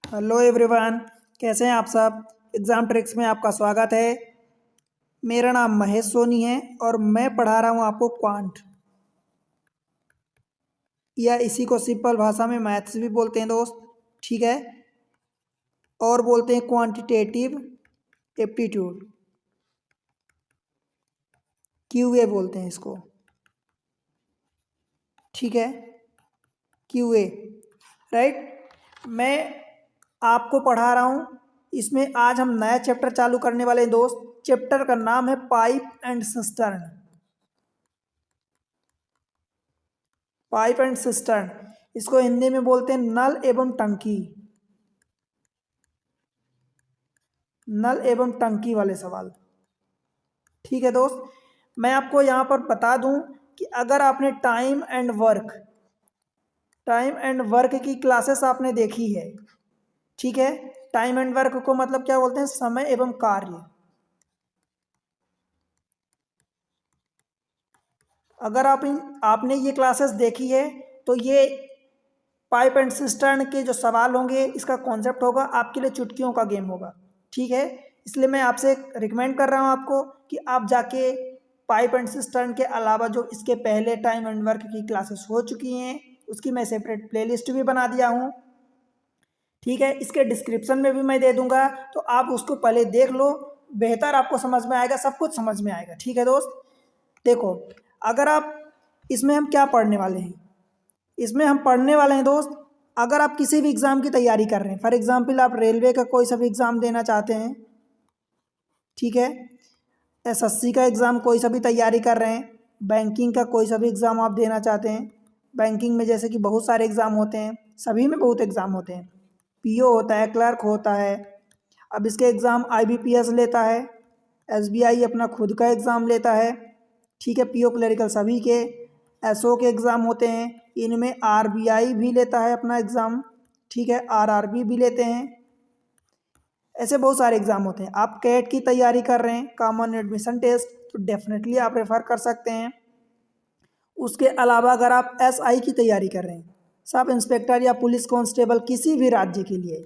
Hello everyone, कैसे हैं आप सब। एग्ज़ाम ट्रिक्स में आपका स्वागत है। मेरा नाम महेश सोनी है और मैं पढ़ा रहा हूँ आपको क्वांट, या इसी को सिंपल भाषा में मैथ्स भी बोलते हैं दोस्त। ठीक है, और बोलते हैं क्वांटिटेटिव एप्टीट्यूड, क्यूए बोलते हैं इसको। ठीक है, क्यूए, राइट। मैं आपको पढ़ा रहा हूँ, इसमें आज हम नया चैप्टर चालू करने वाले हैं दोस्त। चैप्टर का नाम है pipe and cistern. Pipe and cistern, इसको हिंदी में बोलते हैं नल एवं टंकी। नल एवं टंकी वाले सवाल। ठीक है दोस्त, मैं आपको यहाँ पर बता दूं कि अगर आपने टाइम एंड वर्क की क्लासेस आपने देखी है, ठीक है। टाइम एंड वर्क को मतलब क्या बोलते हैं, समय एवं कार्य। अगर आपने ये क्लासेस देखी है तो ये पाइप एंड सिस्टर्न के जो सवाल होंगे, इसका कॉन्सेप्ट होगा आपके लिए चुटकियों का गेम होगा। ठीक है, इसलिए मैं आपसे रिकमेंड कर रहा हूँ आपको कि आप जाके पाइप एंड सिस्टर्न के अलावा जो इसके पहले टाइम एंड वर्क की क्लासेस हो चुकी हैं, उसकी मैं सेपरेट प्लेलिस्ट भी बना दिया हूँ। ठीक है, इसके डिस्क्रिप्शन में भी मैं दे दूंगा, तो आप उसको पहले देख लो, बेहतर आपको समझ में आएगा, सब कुछ समझ में आएगा। ठीक है दोस्त, देखो, अगर आप इसमें हम क्या पढ़ने वाले हैं, इसमें हम पढ़ने वाले हैं दोस्त, अगर आप किसी भी एग्ज़ाम की तैयारी कर रहे हैं, फॉर एग्जांपल आप रेलवे का कोई सा भी एग्ज़ाम देना चाहते हैं, ठीक है, एसएससी का एग्ज़ाम कोई सा भी तैयारी कर रहे हैं, बैंकिंग का कोई सा भी एग्ज़ाम आप देना चाहते हैं, बैंकिंग में जैसे कि बहुत सारे एग्ज़ाम होते हैं, सभी में बहुत एग्ज़ाम होते हैं, पीओ होता है, क्लर्क होता है। अब इसके एग्ज़ाम आईबीपीएस लेता है, एसबीआई अपना खुद का एग्ज़ाम लेता है। ठीक है, पीओ क्लरिकल सभी के, एसओ के एग्ज़ाम होते हैं, इनमें आरबीआई भी लेता है अपना एग्ज़ाम। ठीक है, आरआरबी भी लेते हैं, ऐसे बहुत सारे एग्ज़ाम होते हैं। आप कैट की तैयारी कर रहे हैं, कॉमन एडमिशन टेस्ट, तो डेफिनेटली आप रेफ़र कर सकते हैं। उसके अलावा अगर आप एसआई की तैयारी कर रहे हैं, सब इंस्पेक्टर या पुलिस कांस्टेबल किसी भी राज्य के लिए,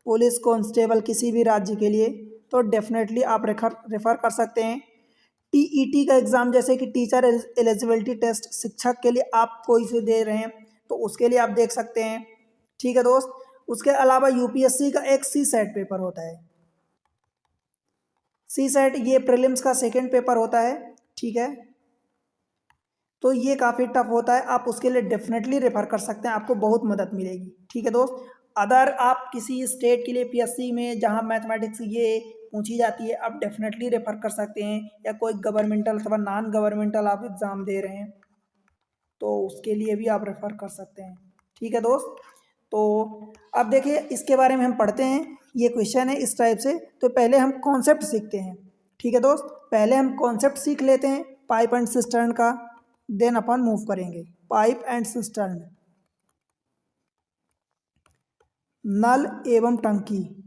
पुलिस कांस्टेबल किसी भी राज्य के लिए, तो डेफिनेटली आप रेफ़र कर सकते हैं। टीईटी का एग्ज़ाम, जैसे कि टीचर एलिजिबिलिटी टेस्ट, शिक्षक के लिए आप कोई से दे रहे हैं, तो उसके लिए आप देख सकते हैं। ठीक है दोस्त, उसके अलावा यूपीएससी का एक सी सेट पेपर होता है। सी सेट ये प्रीलिम्स का सेकंड पेपर होता है। ठीक है, तो ये काफ़ी टफ होता है, आप उसके लिए डेफिनेटली रेफर कर सकते हैं, आपको बहुत मदद मिलेगी। ठीक है दोस्त, अदर आप किसी स्टेट के लिए पीएससी में जहां मैथमेटिक्स ये पूछी जाती है, आप डेफिनेटली रेफर कर सकते हैं, या कोई गवर्नमेंटल अथवा नॉन गवर्नमेंटल आप एग्ज़ाम दे रहे हैं, तो उसके लिए भी आप रेफ़र कर सकते हैं। ठीक है दोस्त, तो अब देखिए इसके बारे में हम पढ़ते हैं। ये क्वेश्चन है इस टाइप से, तो पहले हम कॉन्सेप्ट सीखते हैं। ठीक है दोस्त, पहले हम कॉन्सेप्ट सीख लेते हैं पाइप एंड सिस्टर्न का, देन अपन मूव करेंगे। पाइप एंड सिस्टर्न, नल एवं टंकी।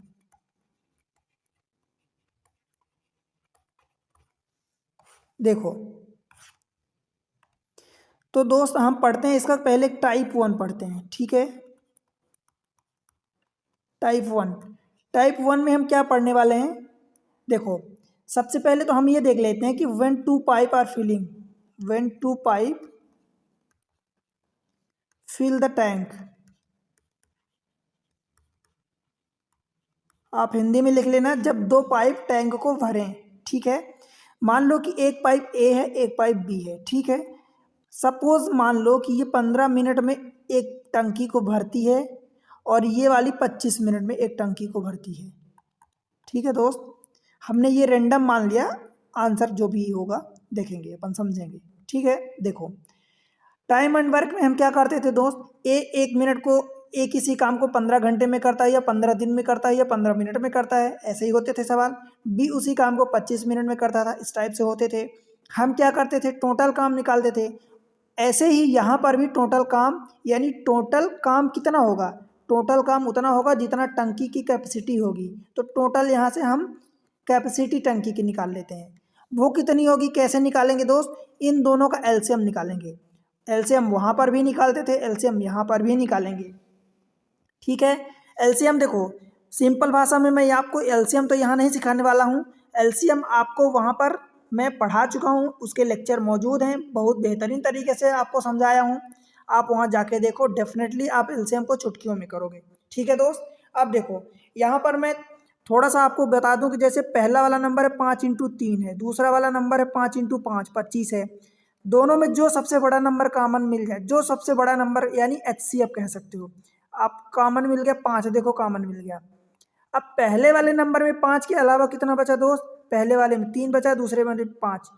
देखो तो दोस्त, हम पढ़ते हैं इसका पहले टाइप 1 पढ़ते हैं। ठीक है, टाइप 1 में हम क्या पढ़ने वाले हैं, देखो, सबसे पहले तो हम ये देख लेते हैं कि when two pipe are filling, when two pipe fill the tank. आप हिंदी में लिख लेना, जब दो पाइप टैंक को भरें। ठीक है, मान लो कि एक पाइप ए है, एक पाइप बी है। ठीक है, सपोज मान लो कि ये 15 मिनट में एक टंकी को भरती है, और ये वाली 25 मिनट में एक टंकी को भरती है। ठीक है दोस्त, हमने ये रैंडम मान लिया, आंसर जो भी होगा देखेंगे अपन, समझेंगे। ठीक है, देखो, टाइम एंड वर्क में हम क्या करते थे दोस्त, एक मिनट को, एक किसी काम को 15 घंटे में करता है, या 15 दिन में करता है, या 15 मिनट में करता है, ऐसे ही होते थे सवाल। बी उसी काम को 25 मिनट में करता था, इस टाइप से होते थे। हम क्या करते थे, टोटल काम निकालते थे। ऐसे ही यहाँ पर भी टोटल काम, यानी टोटल काम कितना होगा, टोटल काम उतना होगा जितना टंकी की कैपेसिटी होगी। तो टोटल यहाँ से हम कैपेसिटी टंकी की निकाल लेते हैं, वो कितनी होगी, कैसे निकालेंगे दोस्त, इन दोनों का एलसीएम निकालेंगे। एलसीएम वहाँ पर भी निकालते थे, एलसीएम यहाँ पर भी निकालेंगे। ठीक है, एलसीएम देखो, सिंपल भाषा में मैं आपको एलसीएम तो यहाँ नहीं सिखाने वाला हूँ। एलसीएम आपको वहाँ पर मैं पढ़ा चुका हूँ, उसके लेक्चर मौजूद हैं, बहुत बेहतरीन तरीके से आपको समझाया हूँ। आप वहाँ जाके देखो, डेफिनेटली आप एलसीएम को चुटकियों में करोगे। ठीक है दोस्त। अब देखो यहाँ पर मैं थोड़ा सा आपको बता दूं कि जैसे पहला वाला नंबर है 5 × 3 है, दूसरा वाला नंबर है 5 × 5 25 है। दोनों में जो सबसे बड़ा नंबर कॉमन मिल जाए, जो सबसे बड़ा नंबर यानी एचसीएफ कह सकते हो आप, कॉमन मिल गया 5, देखो कॉमन मिल गया। अब पहले वाले नंबर में 5 के अलावा कितना बचा दोस्त, पहले वाले में 3 बचा, दूसरे में 5।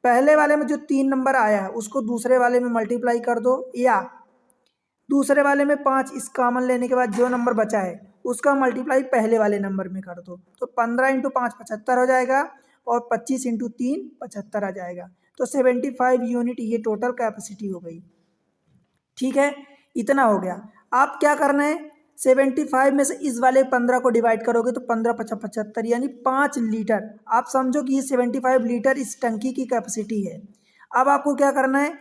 पहले वाले में जो 3 नंबर आया है उसको दूसरे वाले में मल्टीप्लाई कर दो, या दूसरे वाले में 5 इस कॉमन लेने के बाद जो नंबर बचा है उसका मल्टीप्लाई पहले वाले नंबर में कर दो, तो 15 × 5 75 हो जाएगा, और 25 × 3 75 आ जाएगा। तो 75 यूनिट ये टोटल कैपेसिटी हो गई। ठीक है, इतना हो गया। आप क्या करना है, 75 में से इस वाले 15 को डिवाइड करोगे तो 15 × 5 75 यानी 5 लीटर। आप समझो कि ये 75 लीटर इस टंकी की कैपेसिटी है। अब आपको क्या करना है,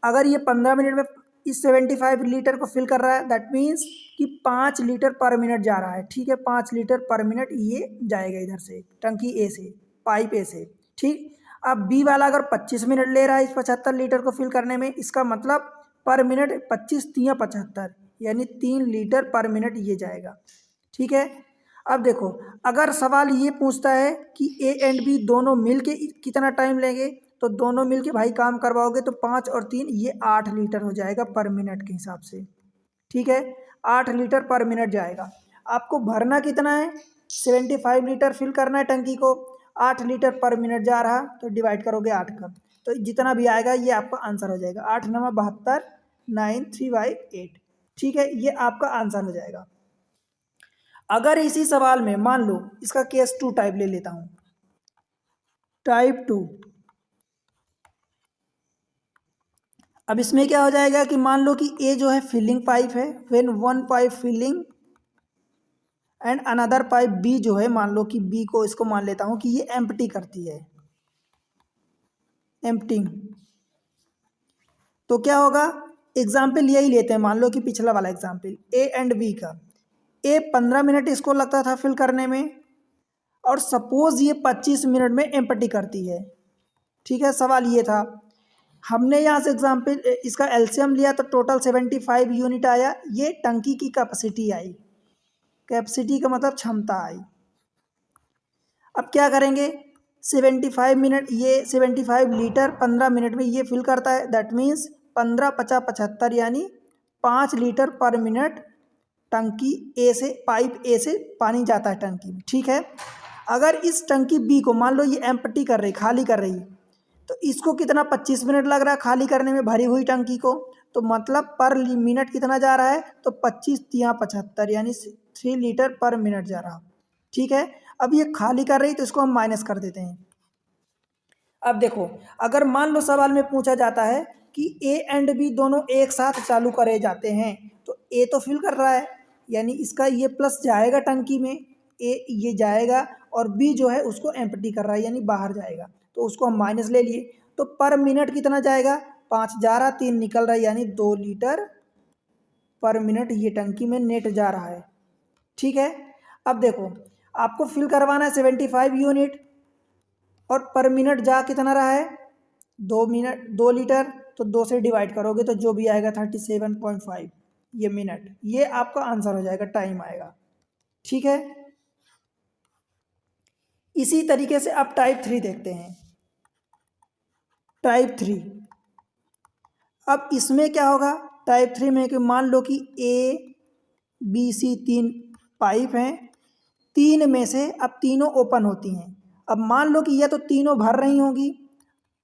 अगर ये 15 मिनट में इस 75 लीटर को फिल कर रहा है, दैट मीन्स कि 5 लीटर पर मिनट जा रहा है। ठीक है, 5 लीटर पर मिनट ये जाएगा इधर से, टंकी ए से, पाइप ए से। ठीक, अब बी वाला अगर 25 मिनट ले रहा है इस 75 लीटर को फिल करने में, इसका मतलब पर मिनट 25 × 3 = 75 यानी 3 लीटर पर मिनट ये जाएगा। ठीक है, अब देखो अगर सवाल ये पूछता है कि ए एंड बी दोनों मिल के कितना टाइम लेंगे, तो दोनों मिल के भाई काम करवाओगे तो 5 और 3 ये 8 लीटर हो जाएगा पर मिनट के हिसाब से। ठीक है, 8 लीटर पर मिनट जाएगा। आपको भरना कितना है, 75 लीटर फिल करना है टंकी को, 8 लीटर पर मिनट जा रहा, तो डिवाइड करोगे 8 का, तो जितना भी आएगा ये आपका आंसर हो जाएगा। 8 × 9 = 72, 9 3/8। ठीक है, ये आपका आंसर हो जाएगा। अगर इसी सवाल में मान लो इसका केस 2 टाइप ले लेता हूँ, टाइप 2। अब इसमें क्या हो जाएगा कि मान लो कि ए जो है फिलिंग पाइप है, when one pipe filling and another pipe B जो है, मान लो कि बी को इसको मान लेता हूँ कि ये एम्प्टी करती है, एम्प्टिंग। तो क्या होगा, एग्जाम्पल यही लेते हैं, मान लो कि पिछला वाला एग्जाम्पल ए एंड बी का। ए 15 मिनट इसको लगता था फिल करने में, और सपोज ये 25 मिनट में एम्प्टी करती है। ठीक है, सवाल ये था, हमने यहाँ से एग्जाम्पल इसका एलसीएम लिया तो टोटल 75 यूनिट आया, ये टंकी की कैपेसिटी आई। कैपेसिटी का मतलब क्षमता आई। अब क्या करेंगे, 75 मिनट, ये 75 लीटर 15 मिनट में ये फिल करता है, दैट मीन्स 15 × 50 = 75 यानी 5 लीटर पर मिनट टंकी ए से, पाइप ए से पानी जाता है टंकी में। ठीक है, अगर इस टंकी बी को मान लो ये एम्प्टी कर रही, खाली कर रही, तो इसको कितना 25 मिनट लग रहा है खाली करने में भरी हुई टंकी को, तो मतलब पर मिनट कितना जा रहा है, तो 25 × 3 = 75 यानी 3 लीटर पर मिनट जा रहा। ठीक है, अब ये खाली कर रही तो इसको हम माइनस कर देते हैं। अब देखो अगर मान लो सवाल में पूछा जाता है कि ए एंड बी दोनों एक साथ चालू करे जाते हैं, तो ए तो फिल कर रहा है यानी इसका ये प्लस जाएगा टंकी में, ए ये जाएगा, और बी जो है उसको एम्प्टी कर रहा है यानी बाहर जाएगा, तो उसको हम माइनस ले लिए। तो पर मिनट कितना जाएगा, 5 जा रहा, 3 निकल रहा है यानी 2 लीटर पर मिनट ये टंकी में नेट जा रहा है। ठीक है, अब देखो आपको फिल करवाना है 75 यूनिट, और पर मिनट जा कितना रहा है, 2 लीटर, तो 2 से डिवाइड करोगे तो जो भी आएगा 37.5 ये मिनट, ये आपका आंसर हो जाएगा, टाइम आएगा। ठीक है, इसी तरीके से आप टाइप 3 देखते हैं, टाइप 3। अब इसमें क्या होगा, टाइप 3 में कि मान लो कि ए बी सी 3 पाइप हैं, 3 में से अब तीनों ओपन होती हैं। अब मान लो कि या तो तीनों भर रही होंगी,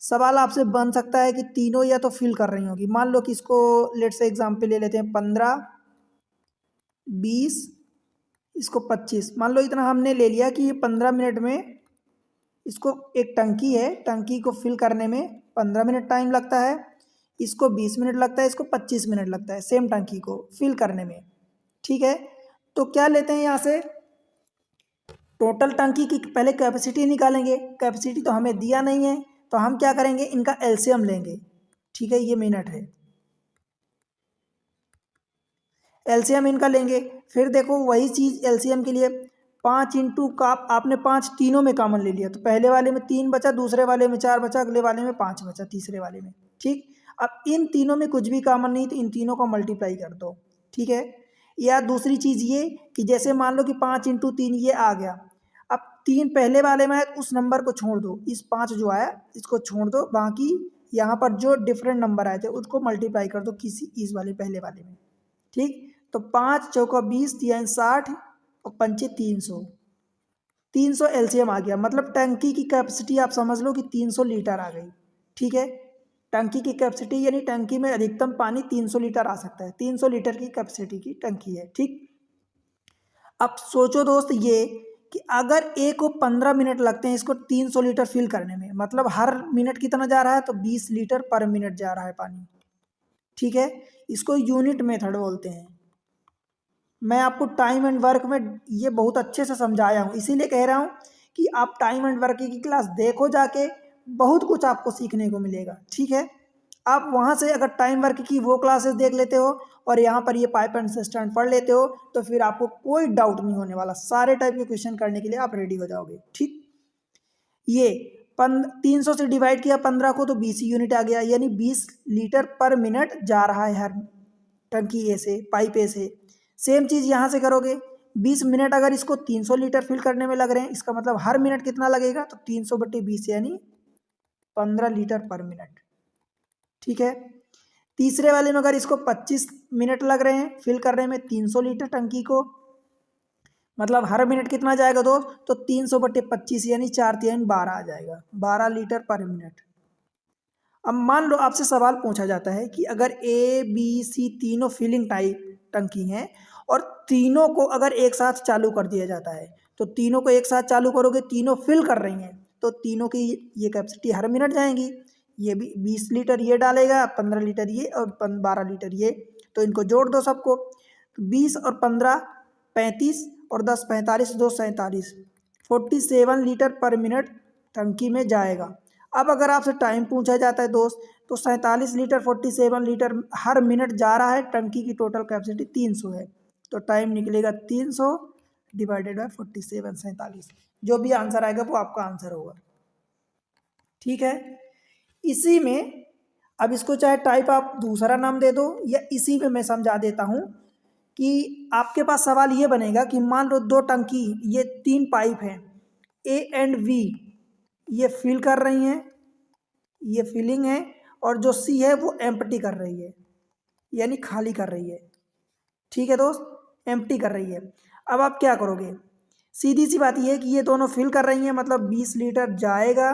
सवाल आपसे बन सकता है कि तीनों या तो फिल कर रही होंगी। मान लो कि इसको लेट से एग्जाम्पल ले लेते हैं, 15 20 इसको 25, मान लो इतना हमने ले लिया कि ये 15 मिनट में इसको, एक टंकी है, टंकी को फिल करने में 15 मिनट टाइम लगता है, इसको 20 मिनट लगता है, इसको 25 मिनट लगता है सेम टंकी को फिल करने में। ठीक है, तो क्या लेते हैं यहाँ से, टोटल टंकी की पहले कैपेसिटी निकालेंगे। कैपेसिटी तो हमें दिया नहीं है, तो हम क्या करेंगे, इनका एलसीएम लेंगे। ठीक है, ये मिनट है, एलसीएम इनका लेंगे। फिर देखो वही चीज़ एलसीएम के लिए 5 इंटू का आपने 5 तीनों में कॉमन ले लिया, तो पहले वाले में 3 बचा, दूसरे वाले में 4 बचा, अगले वाले में 5 बचा, तीसरे वाले में। ठीक, अब इन तीनों में कुछ भी कॉमन नहीं तो इन तीनों को मल्टीप्लाई कर दो। ठीक है, या दूसरी चीज़ ये कि जैसे मान लो कि 5 इंटू 3 ये आ गया, अब 3 पहले वाले में है उस नंबर को छोड़ दो, इस 5 जो आया इसको छोड़ दो, बाकी यहाँ पर जो डिफरेंट नंबर आए थे उसको मल्टीप्लाई कर दो किसी इस वाले पहले वाले में। ठीक, तो 5 चौका 20, 3 60 और 5 300, 300 एलसीएम आ गया। मतलब टंकी की कैपेसिटी आप समझ लो कि 300 लीटर आ गई। ठीक है, टंकी की कैपेसिटी यानी टंकी में अधिकतम पानी 300 लीटर आ सकता है, 300 लीटर की कैपेसिटी की टंकी है। ठीक, अब सोचो दोस्त ये कि अगर ए को 15 मिनट लगते हैं इसको 300 लीटर फिल करने में, मतलब हर मिनट कितना जा रहा है, तो 20 लीटर पर मिनट जा रहा है पानी। ठीक है, इसको यूनिट मेथड बोलते हैं। मैं आपको टाइम एंड वर्क में ये बहुत अच्छे से समझाया हूँ, इसीलिए कह रहा हूँ कि आप टाइम एंड वर्क की क्लास देखो जाके, बहुत कुछ आपको सीखने को मिलेगा। ठीक है, आप वहाँ से अगर टाइम वर्क की वो क्लासेस देख लेते हो और यहाँ पर ये पाइप एंड सिस्टम पढ़ लेते हो तो फिर आपको कोई डाउट नहीं होने वाला, सारे टाइप के क्वेश्चन करने के लिए आप रेडी हो जाओगे। ठीक, ये 300 से डिवाइड किया 15 को तो 20 यूनिट आ गया, यानी 20 लीटर पर मिनट जा रहा है हर टंकी ए से, पाइप ए से। सेम चीज़ यहाँ से करोगे, 20 मिनट अगर इसको 300 लीटर फिल करने में लग रहे हैं, इसका मतलब हर मिनट कितना लगेगा, तो 300/20 यानी 15 लीटर पर मिनट। ठीक है, तीसरे वाले में अगर इसको 25 मिनट लग रहे हैं फिल करने में 300 लीटर टंकी को, मतलब हर मिनट कितना जाएगा दोस्त, तो 300/25 यानी 4×3=12 आ जाएगा, 12 लीटर पर मिनट। अब मान लो आपसे सवाल पूछा जाता है कि अगर ए बी सी तीनों फिलिंग टाइप टंकी हैं और तीनों को अगर एक साथ चालू कर दिया जाता है, तो तीनों को एक साथ चालू करोगे, तीनों फिल कर रही हैं तो तीनों की ये कैपेसिटी हर मिनट जाएंगी। ये भी 20 लीटर ये डालेगा, 15 लीटर ये और 12 लीटर ये, तो इनको जोड़ दो सबको, तो 20 और 15 35 और 10 45, 2 47, 47 लीटर पर मिनट टंकी में जाएगा। अब अगर आपसे टाइम पूछा जाता है दोस्त, तो 47 लीटर 47 लीटर हर मिनट जा रहा है, टंकी की टोटल कैपेसिटी 300 है, तो टाइम निकलेगा 300 डिवाइडेड बाय 47, 47, जो भी आंसर आएगा वो आपका आंसर होगा। ठीक है, इसी में अब इसको चाहे टाइप आप दूसरा नाम दे दो या इसी में मैं समझा देता हूँ कि आपके पास सवाल ये बनेगा कि मान लो 2 टंकी, ये 3 पाइप हैं ए एंड बी, ये फिल कर रही हैं, ये फिलिंग है, और जो सी है वो एम्प्टी कर रही है, यानी खाली कर रही है। ठीक है दोस्त, एम्प्टी कर रही है। अब आप क्या करोगे, सीधी सी बात ये है कि ये दोनों फिल कर रही हैं, मतलब 20 लीटर जाएगा,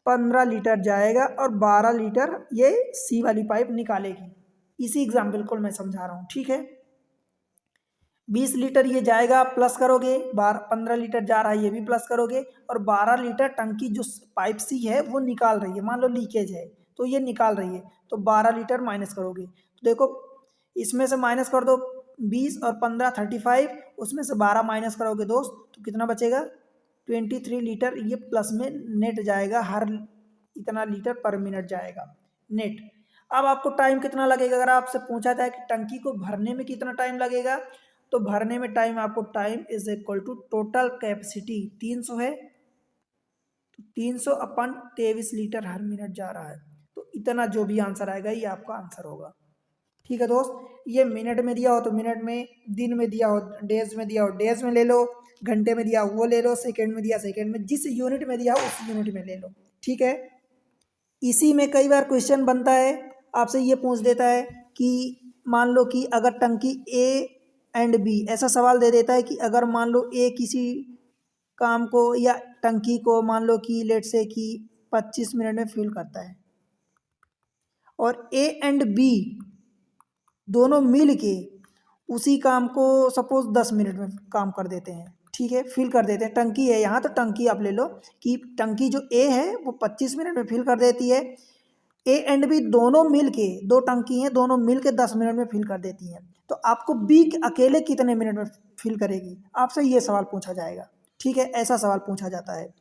15 लीटर जाएगा और 12 लीटर ये सी वाली पाइप निकालेगी। इसी एग्जाम्पल को मैं समझा रहा हूँ। ठीक है, 20 लीटर ये जाएगा, प्लस करोगे, 15 लीटर जा रहा है ये भी प्लस करोगे, और 12 लीटर टंकी जो पाइप सी है वो निकाल रही है, मान लो लीकेज है तो ये निकाल रही है, तो 12 लीटर माइनस करोगे, तो देखो इसमें से माइनस कर दो 20 और 15 35, उसमें से 12 माइनस करोगे दोस्त तो कितना बचेगा, 23 लीटर ये प्लस में नेट जाएगा, हर इतना लीटर पर मिनट जाएगा नेट। अब आपको टाइम कितना लगेगा, अगर आपसे पूछा जाए कि टंकी को भरने में कितना टाइम लगेगा, तो भरने में टाइम आपको time is equal to total capacity 300 है, तो 300/23 लीटर हर मिनट जा रहा है, तो इतना जो भी आंसर आएगा ये आपका आंसर होगा। ठीक है दोस्त, ये मिनट में दिया हो तो मिनट में, दिन में दिया हो डेज में दिया हो डेज में ले लो, घंटे में दिया हो वो ले लो, सेकेंड में दिया सेकेंड में, जिस यूनिट में दिया हो उस यूनिट में ले लो। ठीक है, इसी में कई बार क्वेश्चन बनता है, आपसे ये पूछ देता है कि मान लो कि अगर टंकी ए एंड बी, ऐसा सवाल दे देता है कि अगर मान लो ए किसी काम को या टंकी को मान लो कि लेट से कि 25 मिनट में फिल करता है, और ए एंड बी दोनों मिल के उसी काम को सपोज 10 मिनट में काम कर देते हैं। ठीक है, फिल कर देते हैं, टंकी है यहाँ तो टंकी आप ले लो कि टंकी जो ए है वो 25 मिनट में फिल कर देती है, ए एंड बी दोनों मिल के, 2 टंकी हैं दोनों मिल के 10 मिनट में फिल कर देती हैं, तो आपको बी अकेले कितने मिनट में फिल करेगी, आपसे ये सवाल पूछा जाएगा। ठीक है, ऐसा सवाल पूछा जाता है,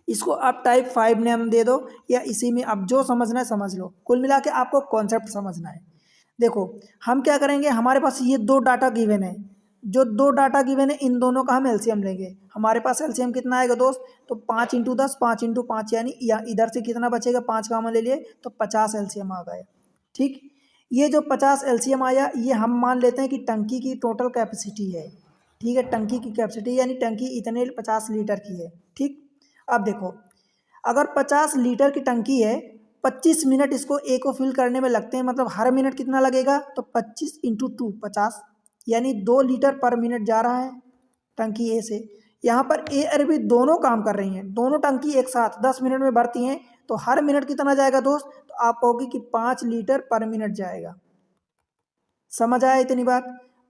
इसको आप टाइप 5 नाम दे दो या इसी में आप जो समझना है समझ लो, कुल मिला के आपको कॉन्सेप्ट समझना है। देखो हम क्या करेंगे, हमारे पास ये दो डाटा गिवन है, जो दो डाटा गिवन है इन दोनों का हम एलसीएम लेंगे। हमारे पास एलसीएम कितना आएगा दोस्त, तो 5 × 10, 5 × 5 यानी इधर से कितना बचेगा, 5 कामन ले लिए तो 50 एलसीएम आ गया। ठीक, ये जो 50 एलसीएम आया ये हम मान लेते हैं कि टंकी की टोटल कैपेसिटी है। ठीक है, टंकी की कैपेसिटी यानी टंकी इतने 50 लीटर की है। ठीक, अब देखो अगर 50 लीटर की टंकी है, 25 मिनट इसको ए को फिल करने में लगते हैं, मतलब हर मिनट कितना लगेगा, तो 25 × 2 50 यानी 2 लीटर पर मिनट जा रहा है टंकी ए से। यहाँ पर ए और बी दोनों काम कर रही हैं, दोनों टंकी एक साथ 10 मिनट में भरती हैं, तो हर मिनट कितना जाएगा दोस्त, तो आप कहोगे कि 5 लीटर पर मिनट जाएगा। समझ आया इतनी बात,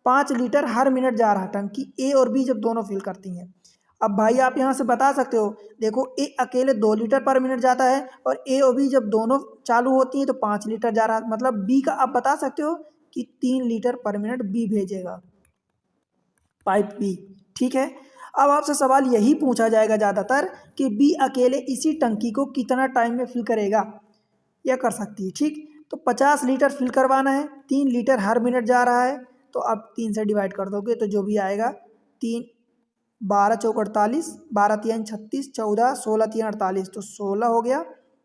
5 लीटर हर मिनट जा रहा टंकी ए और बी जब दोनों फिल करती हैं। अब भाई आप यहाँ से बता सकते हो, देखो ए अकेले 2 लीटर पर मिनट जाता है और ए और बी जब दोनों चालू होती हैं तो 5 लीटर जा रहा है, मतलब बी का आप बता सकते हो कि 3 लीटर पर मिनट बी भेजेगा, पाइप बी। ठीक है, अब आपसे सवाल यही पूछा जाएगा ज़्यादातर कि बी अकेले इसी टंकी को कितना टाइम में फिल करेगा या कर सकती है। ठीक, तो 50 लीटर फिल करवाना है, 3 लीटर हर मिनट जा रहा है, तो आप 3 से डिवाइड कर दोगे तो जो भी आएगा 3 12 × 4 = 48, 12 × 3 = 36, 14 16 × 3 = 48, तो 16 हो गया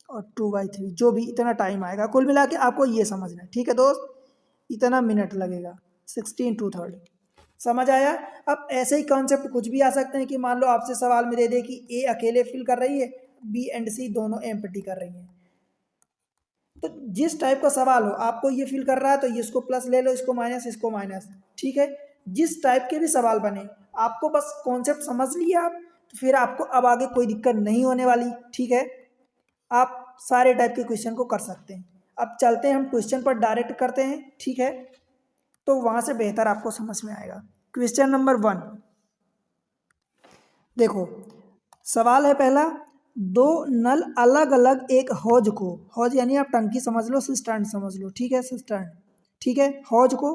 और 2/3 जो भी इतना टाइम आएगा। कुल मिला के आपको ये समझना है। ठीक है दोस्त, इतना मिनट लगेगा 60 × 3 समझ आया। अब ऐसे ही कॉन्सेप्ट कुछ भी आ सकते हैं कि मान लो आपसे सवाल में दे दे कि ए अकेले फिल कर रही है, बी एंड सी दोनों एम्प्टी कर रही हैं, तो जिस टाइप का सवाल हो, आपको ये फील कर रहा है तो इसको प्लस ले लो, इसको माइनस, इसको माइनस। ठीक है, जिस टाइप के भी सवाल बने, आपको बस कॉन्सेप्ट समझ लिया आप, तो फिर आपको अब आगे कोई दिक्कत नहीं होने वाली। ठीक है, आप सारे टाइप के क्वेश्चन को कर सकते हैं। अब चलते हैं हम क्वेश्चन पर डायरेक्ट करते हैं। ठीक है, तो वहाँ से बेहतर आपको समझ में आएगा। क्वेश्चन नंबर 1 देखो, सवाल है पहला, दो नल अलग अलग एक हौज को, हौज यानी आप टंकी समझ लो, सिस्टर्न समझ लो। ठीक है, सिस्टर्न। ठीक है, हौज को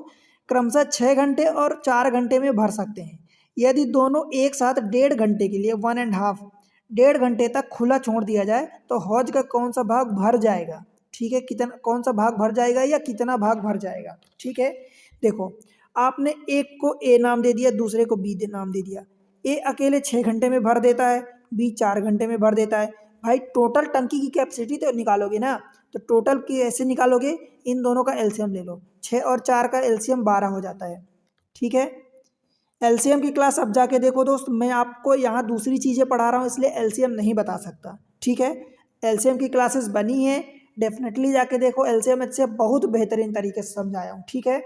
क्रमशः 6 घंटे और 4 घंटे में भर सकते हैं। यदि दोनों एक साथ 1.5 घंटे के लिए 1.5 1.5 घंटे तक खुला छोड़ दिया जाए तो हौज का कौन सा भाग भर जाएगा। ठीक है, कितना, कौन सा भाग भर जाएगा या कितना भाग भर जाएगा। ठीक है, देखो आपने एक को ए नाम दे दिया, दूसरे को बी नाम दे दिया। ए अकेले 6 घंटे में भर देता है, बी 4 घंटे में भर देता है। भाई टोटल टंकी की कैपेसिटी तो निकालोगे ना, तो टोटल की ऐसे निकालोगे, इन दोनों का एलसीएम ले लो, 6 और 4 का एलसीएम 12 हो जाता है। ठीक है, एलसीएम की क्लास अब जाके देखो दोस्त, मैं आपको यहाँ दूसरी चीज़ें पढ़ा रहा हूँ इसलिए एलसीएम नहीं बता सकता। ठीक है, एलसीएम की क्लासेस बनी है, डेफिनेटली जाके देखो, एलसीएम से बहुत बेहतरीन तरीके से समझाया हूँ। ठीक है,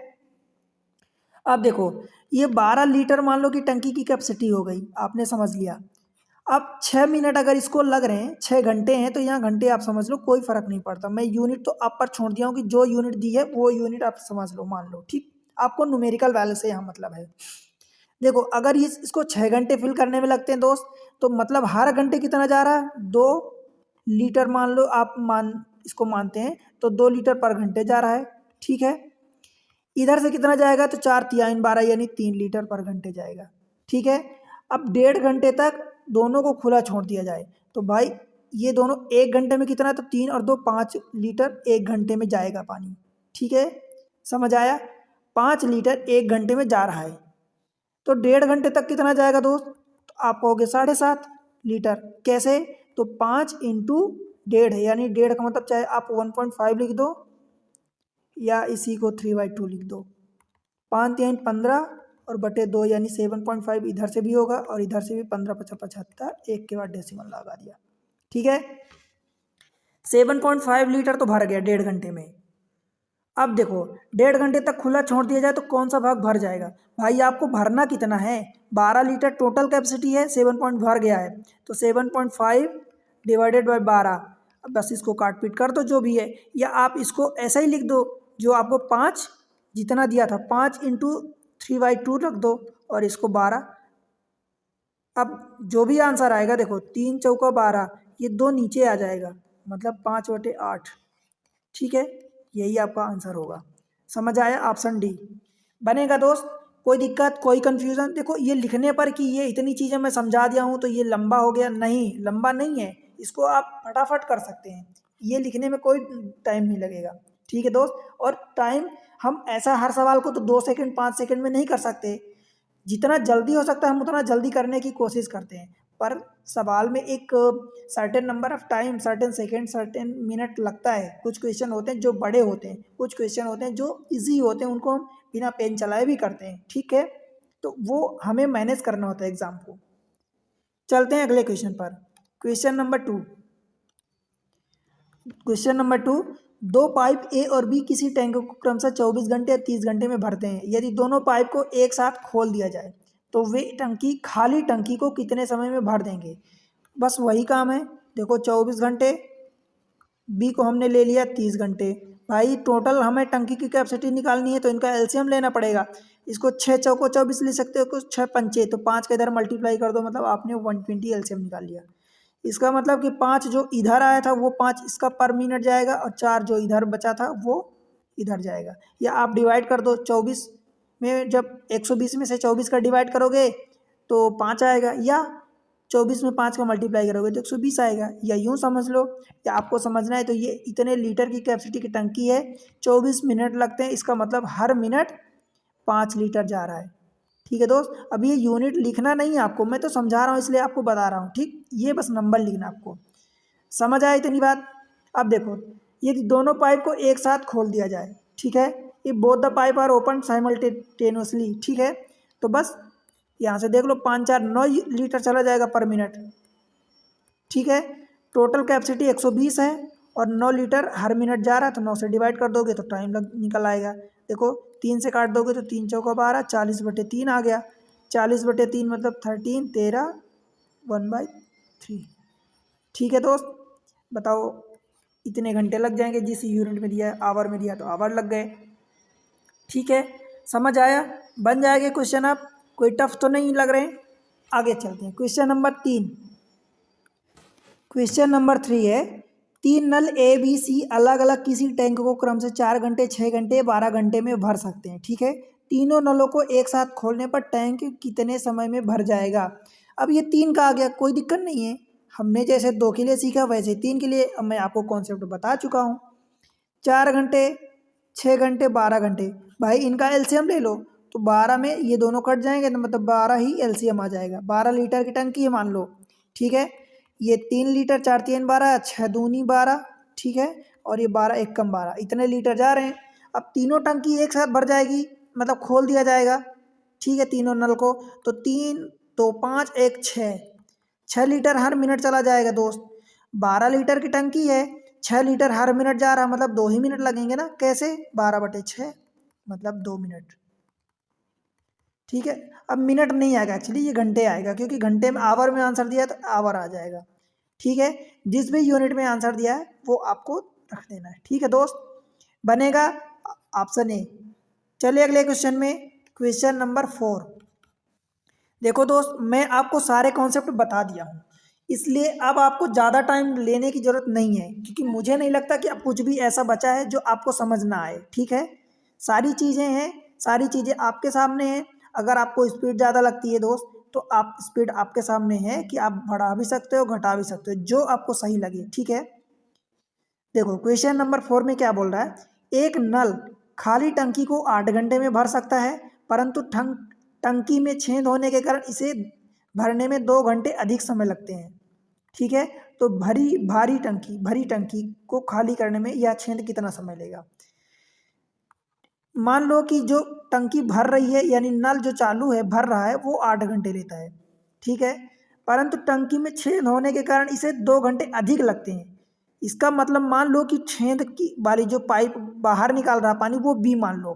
अब देखो ये 12 लीटर मान लो कि टंकी की कैपेसिटी हो गई, आपने समझ लिया। अब 6 मिनट अगर इसको लग रहे हैं, 6 घंटे हैं, तो यहाँ घंटे आप समझ लो, कोई फर्क नहीं पड़ता। मैं यूनिट तो आप पर छोड़ दिया हूँ कि जो यूनिट दी है वो यूनिट आप समझ लो, मान लो। ठीक, आपको न्यूमेरिकल वैल्यू से यहाँ मतलब है। देखो अगर इसको 6 घंटे फिल करने में लगते हैं दोस्त, तो मतलब हर घंटे कितना जा रहा है, 2 लीटर मान लो, आप इसको मानते हैं तो 2 लीटर पर घंटे जा रहा है। ठीक है, इधर से कितना जाएगा, तो 4 × 3 = 12 यानी 3 लीटर पर घंटे जाएगा। ठीक है, अब 1.5 घंटे तक दोनों को खुला छोड़ दिया जाए, तो भाई ये दोनों 1 घंटे में कितना, तो 3 और 2 5 लीटर 1 घंटे में जाएगा पानी। ठीक है, समझ आया, 5 लीटर 1 घंटे में जा रहा है, तो 1.5 घंटे तक कितना जाएगा दोस्त, तो आप कहोगे 7.5 लीटर। कैसे, तो 5 × 1.5 है, यानी 1.5 का मतलब चाहे आप 1.5 लिख दो या इसी को 3/2 लिख दो। 5 × 3 = 15 और बटे 2 यानी 7.5 इधर से भी होगा और इधर से भी 15 × 5 = 75, एक के बाद डेसिमल लगा दिया। ठीक है, 7.5 लीटर तो भर गया 1.5 घंटे में। अब देखो 1.5 घंटे तक खुला छोड़ दिया जाए तो कौन सा भाग भर जाएगा। भाई आपको भरना कितना है, 12 लीटर टोटल कैपेसिटी है, 7 पॉइंट भर गया है, तो 7.5 / 12। अब बस इसको काट पीट कर दो जो भी है, या आप इसको ऐसा ही लिख दो, जो आपको 5 जितना दिया था 5 × 3/2 रख दो और इसको 12। अब जो भी आंसर आएगा, देखो 3 × 4 = 12, ये 2 नीचे आ जाएगा, मतलब 5/8। ठीक है, यही आपका आंसर होगा। समझ आया, ऑप्शन डी बनेगा दोस्त। कोई दिक्कत, कोई कंफ्यूजन, देखो ये लिखने पर कि ये इतनी चीज़ें मैं समझा दिया हूँ तो ये लंबा हो गया, नहीं लंबा नहीं है, इसको आप फटाफट कर सकते हैं, ये लिखने में कोई टाइम नहीं लगेगा। ठीक है दोस्त, और टाइम हम ऐसा हर सवाल को तो 2 सेकंड 5 सेकंड में नहीं कर सकते, जितना जल्दी हो सकता है हम उतना जल्दी करने की कोशिश करते हैं, पर सवाल में एक certain number of time, certain second, certain minute लगता है। कुछ क्वेश्चन होते हैं जो बड़े होते हैं, कुछ क्वेश्चन होते हैं जो इजी होते हैं, उनको हम बिना पेन चलाए भी करते हैं, ठीक है। तो वो हमें मैनेज करना होता है एग्जाम को। चलते हैं अगले क्वेश्चन पर। Question number 2। क्वेश्चन नंबर 2, दो पाइप ए और बी किसी टैंक को क्रमशः 24 घंटे या 30 घंटे में भरते हैं। यदि दोनों पाइप को एक साथ खोल दिया जाए तो वे खाली टंकी को कितने समय में भर देंगे। बस वही काम है। देखो 24 घंटे, बी को हमने ले लिया 30 घंटे। भाई टोटल हमें टंकी की कैपेसिटी निकालनी है तो इनका एलसीएम लेना पड़ेगा। इसको 6 चौको 24 ले सकते हो, कुछ 6 पंचे तो 5 का इधर मल्टीप्लाई कर दो, मतलब आपने 120 एलसीएम निकाल लिया। इसका मतलब कि 5 जो इधर आया था वो 5 इसका पर मिनट जाएगा और 4 जो इधर बचा था वो इधर जाएगा। या आप डिवाइड कर दो 24 में, जब 120 में से 24 का डिवाइड करोगे तो 5 आएगा, या 24 में 5 का मल्टीप्लाई करोगे तो 120 आएगा, या यूँ समझ लो। या आपको समझना है तो ये इतने लीटर की कैपेसिटी की टंकी है, 24 मिनट लगते हैं, इसका मतलब हर मिनट 5 लीटर जा रहा है। ठीक है दोस्त, अब ये यूनिट लिखना नहीं है आपको, मैं तो समझा रहा हूँ इसलिए आपको बता रहा हूँ, ठीक। ये बस नंबर लिखना आपको। समझ आया इतनी बात। अब देखो, ये दोनों पाइप को एक साथ खोल दिया जाए, ठीक है। ये both the pipe are open simultaneously, ठीक है। तो बस यहाँ से देख लो 5 4 9 लीटर चला जाएगा पर मिनट, ठीक है। टोटल कैपेसिटी 120 है और 9 लीटर हर मिनट जा रहा है, तो 9 से डिवाइड कर दोगे तो टाइम निकल आएगा। देखो 3 से काट दोगे तो 3 चौका 12, 40/3 आ गया। 40/3 मतलब 13, 13, 1/3। ठीक है दोस्त, बताओ इतने घंटे लग जाएंगे, जिस यूनिट में दिया है आवर में दिया तो आवर लग गए। ठीक है, समझ आया, बन जाएगा क्वेश्चन। आप कोई टफ तो नहीं लग रहे हैं। आगे चलते हैं। Question number 3। क्वेश्चन नंबर 3 है, 3 नल ए बी सी अलग अलग किसी टैंक को क्रम से 4 घंटे, 6 घंटे, 12 घंटे में भर सकते हैं, ठीक है। तीनों नलों को एक साथ खोलने पर टैंक कितने समय में भर जाएगा। अब ये 3 का आ गया, कोई दिक्कत नहीं है, हमने जैसे 2 के लिए सीखा वैसे 3 के लिए अब मैं आपको कॉन्सेप्ट बता चुका हूँ। 4 घंटे, 6 घंटे, 12 घंटे, भाई इनका एलसीएम ले लो तो 12 में ये दोनों कट जाएंगे तो मतलब 12 ही एलसीएम आ जाएगा। 12 लीटर की टंकी है मान लो, ठीक है। ये 3 लीटर, 4 3 12, 6 दूनी 12, ठीक है। और ये 12 1 कम 12, इतने लीटर जा रहे हैं। अब तीनों टंकी एक साथ भर जाएगी, मतलब खोल दिया जाएगा, ठीक है, तीनों नल को। तो 3 2 5 1 6 लीटर हर मिनट चला जाएगा दोस्त। 12 लीटर की टंकी है, 6 लीटर हर मिनट जा रहा है, मतलब 2 ही मिनट लगेंगे ना। कैसे, 12/6 मतलब 2 मिनट, ठीक है। अब मिनट नहीं आएगा एक्चुअली, ये घंटे आएगा, क्योंकि घंटे में आवर में आंसर दिया तो आवर आ जाएगा, ठीक है। जिस भी यूनिट में आंसर दिया है वो आपको रख देना है, ठीक है दोस्त। बनेगा ऑप्शन ए। चलिए अगले क्वेश्चन में, क्वेश्चन नंबर 4। देखो दोस्त, मैं आपको सारे कॉन्सेप्ट बता दिया हूँ, इसलिए अब आपको ज़्यादा टाइम लेने की ज़रूरत नहीं है, क्योंकि मुझे नहीं लगता कि अब कुछ भी ऐसा बचा है जो आपको समझ ना आए, ठीक है। सारी चीज़ें हैं, सारी चीज़ें आपके सामने हैं। अगर आपको स्पीड ज़्यादा लगती है दोस्त तो आप स्पीड आपके सामने है कि आप बढ़ा भी सकते हो, घटा भी सकते हो, जो आपको सही लगे, ठीक है। देखो क्वेश्चन नंबर 4 में क्या बोल रहा है, एक नल खाली टंकी को 8 घंटे में भर सकता है, परंतु टंकी में छेद होने के कारण इसे भरने में 2 घंटे अधिक समय लगते हैं, ठीक है। तो भरी टंकी को खाली करने में यह छेद कितना समय लेगा। मान लो कि जो टंकी भर रही है, यानी नल जो चालू है भर रहा है, वो 8 घंटे लेता है, ठीक है। परंतु टंकी में छेद होने के कारण इसे 2 घंटे अधिक लगते हैं। इसका मतलब मान लो कि छेद की वाली जो पाइप बाहर निकाल रहा पानी वो बी मान लो,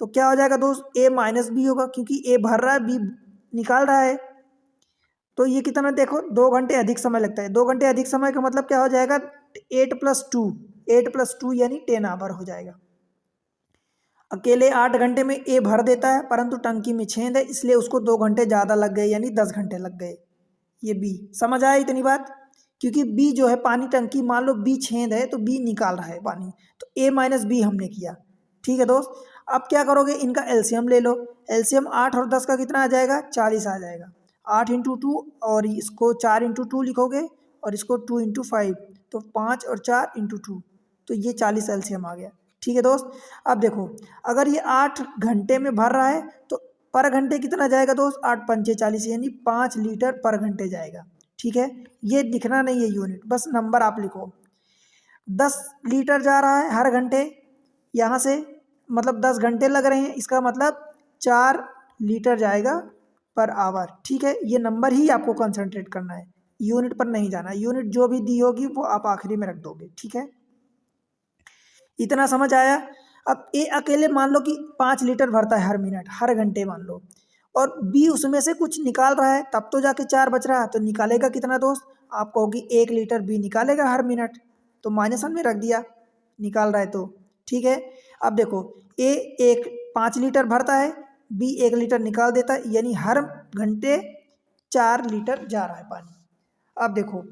तो क्या हो जाएगा दोस्त, ए माइनस बी होगा, क्योंकि ए भर रहा है बी निकाल रहा है। तो ये कितना, देखो 2 घंटे अधिक समय लगता है। 2 घंटे अधिक समय का मतलब क्या हो जाएगा, 8+2 यानी 10 आवर हो जाएगा। अकेले 8 घंटे में ए भर देता है, परंतु टंकी में छेद है इसलिए उसको 2 घंटे ज़्यादा लग गए, यानी 10 घंटे लग गए। ये बी, समझ आया इतनी बात। क्योंकि बी जो है पानी टंकी, मान लो बी छेद है तो बी निकाल रहा है पानी, तो ए माइनस बी हमने किया, ठीक है दोस्त। अब क्या करोगे, इनका एलसीएम ले लो। एलसीएम 8 और 10 का कितना आ जाएगा, 40 आ जाएगा। 8 × 2 और इसको 4 × 2 लिखोगे और इसको 2 × 5, तो 5 और 4 × 2, तो ये 40 एलसीएम आ गया, ठीक है दोस्त। अब देखो, अगर ये 8 घंटे में भर रहा है तो पर घंटे कितना जाएगा दोस्त, 8 पंचे 40 यानी 5 लीटर पर घंटे जाएगा। ठीक है, ये लिखना नहीं है यूनिट, बस नंबर आप लिखो। 10 लीटर जा रहा है हर घंटे, यहाँ से मतलब 10 घंटे लग रहे हैं, इसका मतलब 4 लीटर जाएगा पर आवर। ठीक है, ये नंबर ही आपको कंसंट्रेट करना है, यूनिट पर नहीं जाना। यूनिट जो भी दी होगी वो आप आखिरी में रख दोगे। ठीक है, इतना समझ आया। अब ए अकेले मान लो कि 5 लीटर भरता है हर मिनट, हर घंटे मान लो, और बी उसमें से कुछ निकाल रहा है, तब तो जाके 4 बच रहा है। तो निकालेगा कितना दोस्त, आप कहोगे 1 लीटर बी निकालेगा हर मिनट, तो माइनस में रख दिया, निकाल रहा है तो। ठीक है, अब देखो ए 5 लीटर भरता है, बी 1 लीटर निकाल देता है, यानी हर घंटे 4 लीटर जा रहा है पानी। अब देखो,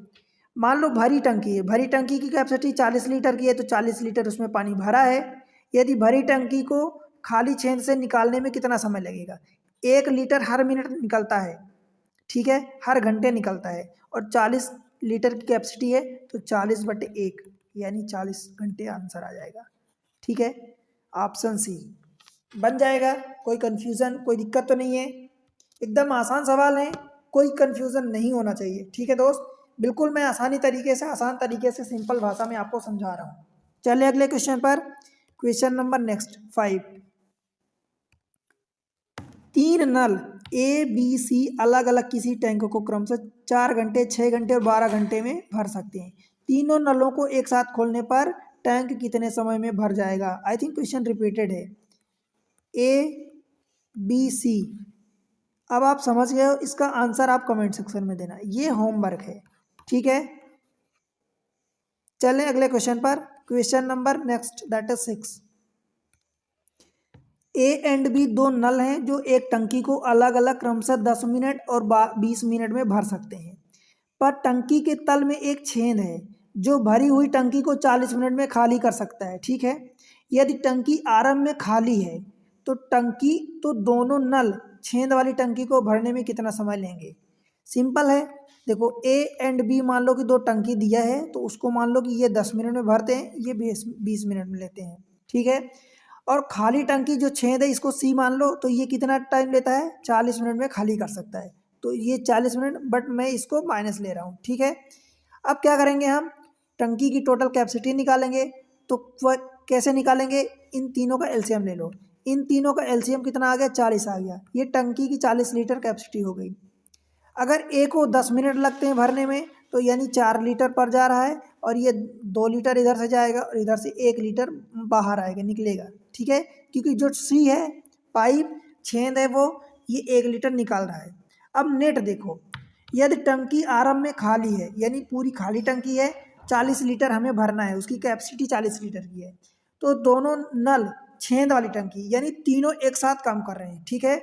मान लो भरी टंकी है, भरी टंकी की कैपेसिटी 40 लीटर की है, तो 40 लीटर उसमें पानी भरा है। यदि भरी टंकी को खाली छेद से निकालने में कितना समय लगेगा, 1 लीटर हर मिनट निकलता है। ठीक है, हर घंटे निकलता है, और 40 लीटर की कैपेसिटी है, तो 40/1 यानी 40 घंटे आंसर आ जाएगा। ठीक है, ऑप्शन सी बन जाएगा। कोई कंफ्यूजन, कोई दिक्कत तो नहीं है, एकदम आसान सवाल है, कोई कंफ्यूजन नहीं होना चाहिए। ठीक है दोस्त, बिल्कुल मैं आसान तरीके से सिंपल भाषा में आपको समझा रहा हूँ। चलिए अगले क्वेश्चन पर, क्वेश्चन नंबर नेक्स्ट 5। 3 नल ए बी सी अलग अलग किसी टैंक को क्रमशः 4 घंटे, 6 घंटे और 12 घंटे में भर सकते हैं। तीनों नलों को एक साथ खोलने पर टैंक कितने समय में भर जाएगा। आई थिंक क्वेश्चन रिपीटेड है, ए बी सी। अब आप समझ गए हो, इसका आंसर आप कमेंट सेक्शन में देना, ये होमवर्क है। ठीक है, चलें अगले क्वेश्चन पर, question number next that is 6। A and B दो नल हैं जो एक टंकी को अलग अलग क्रमशः 10 मिनट और 20 मिनट में भर सकते हैं, पर टंकी के तल में एक छेद है जो भरी हुई टंकी को 40 मिनट में खाली कर सकता है। ठीक है, यदि टंकी आरंभ में खाली है तो दोनों नल छेद वाली टंकी को भरने में कितना समय लेंगे। सिंपल है, देखो ए एंड बी मान लो कि दो टंकी दिया है, तो उसको मान लो कि ये 10 मिनट में भरते हैं, ये 20 मिनट में लेते हैं। ठीक है, और खाली टंकी जो छेद है इसको सी मान लो, तो ये कितना टाइम लेता है, 40 मिनट में खाली कर सकता है, तो ये 40 मिनट, बट मैं इसको माइनस ले रहा हूँ। ठीक है, अब क्या करेंगे, हम टंकी की टोटल कैपेसिटी निकालेंगे। तो कैसे निकालेंगे, इन तीनों का एलसीएम ले लो, इन तीनों का एलसीएम कितना आ गया, 40 आ गया। ये टंकी की 40 लीटर कैपेसिटी हो गई। अगर ए को 10 मिनट लगते हैं भरने में, तो यानी 4 लीटर पर जा रहा है, और ये 2 लीटर इधर से जाएगा और इधर से 1 लीटर बाहर आएगा, निकलेगा। ठीक है, क्योंकि जो सी है, पाइप छेद है, वो ये 1 लीटर निकाल रहा है। अब नेट देखो, यदि टंकी आरंभ में खाली है, यानी पूरी खाली टंकी है, 40 लीटर हमें भरना है, उसकी कैपेसिटी 40 लीटर की है, तो दोनों नल छेद वाली टंकी यानी तीनों एक साथ काम कर रहे हैं। ठीक है,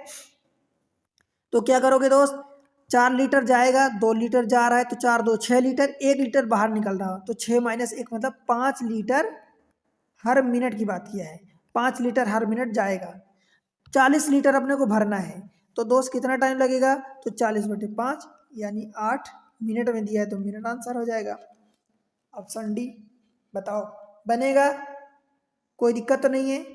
तो क्या करोगे दोस्त, 4 लीटर जाएगा, 2 लीटर जा रहा है, तो 4 2 6 लीटर, 1 लीटर बाहर निकल रहा हो, तो 6 - 1 मतलब 5 लीटर हर मिनट की बात किया है, 5 लीटर हर मिनट जाएगा। 40 लीटर अपने को भरना है, तो दोस्त कितना टाइम लगेगा, तो 40/5 यानी 8 मिनट में दिया है, तो मिनट आंसर हो जाएगा। ऑप्शन डी बताओ, बनेगा, कोई दिक्कत तो नहीं है,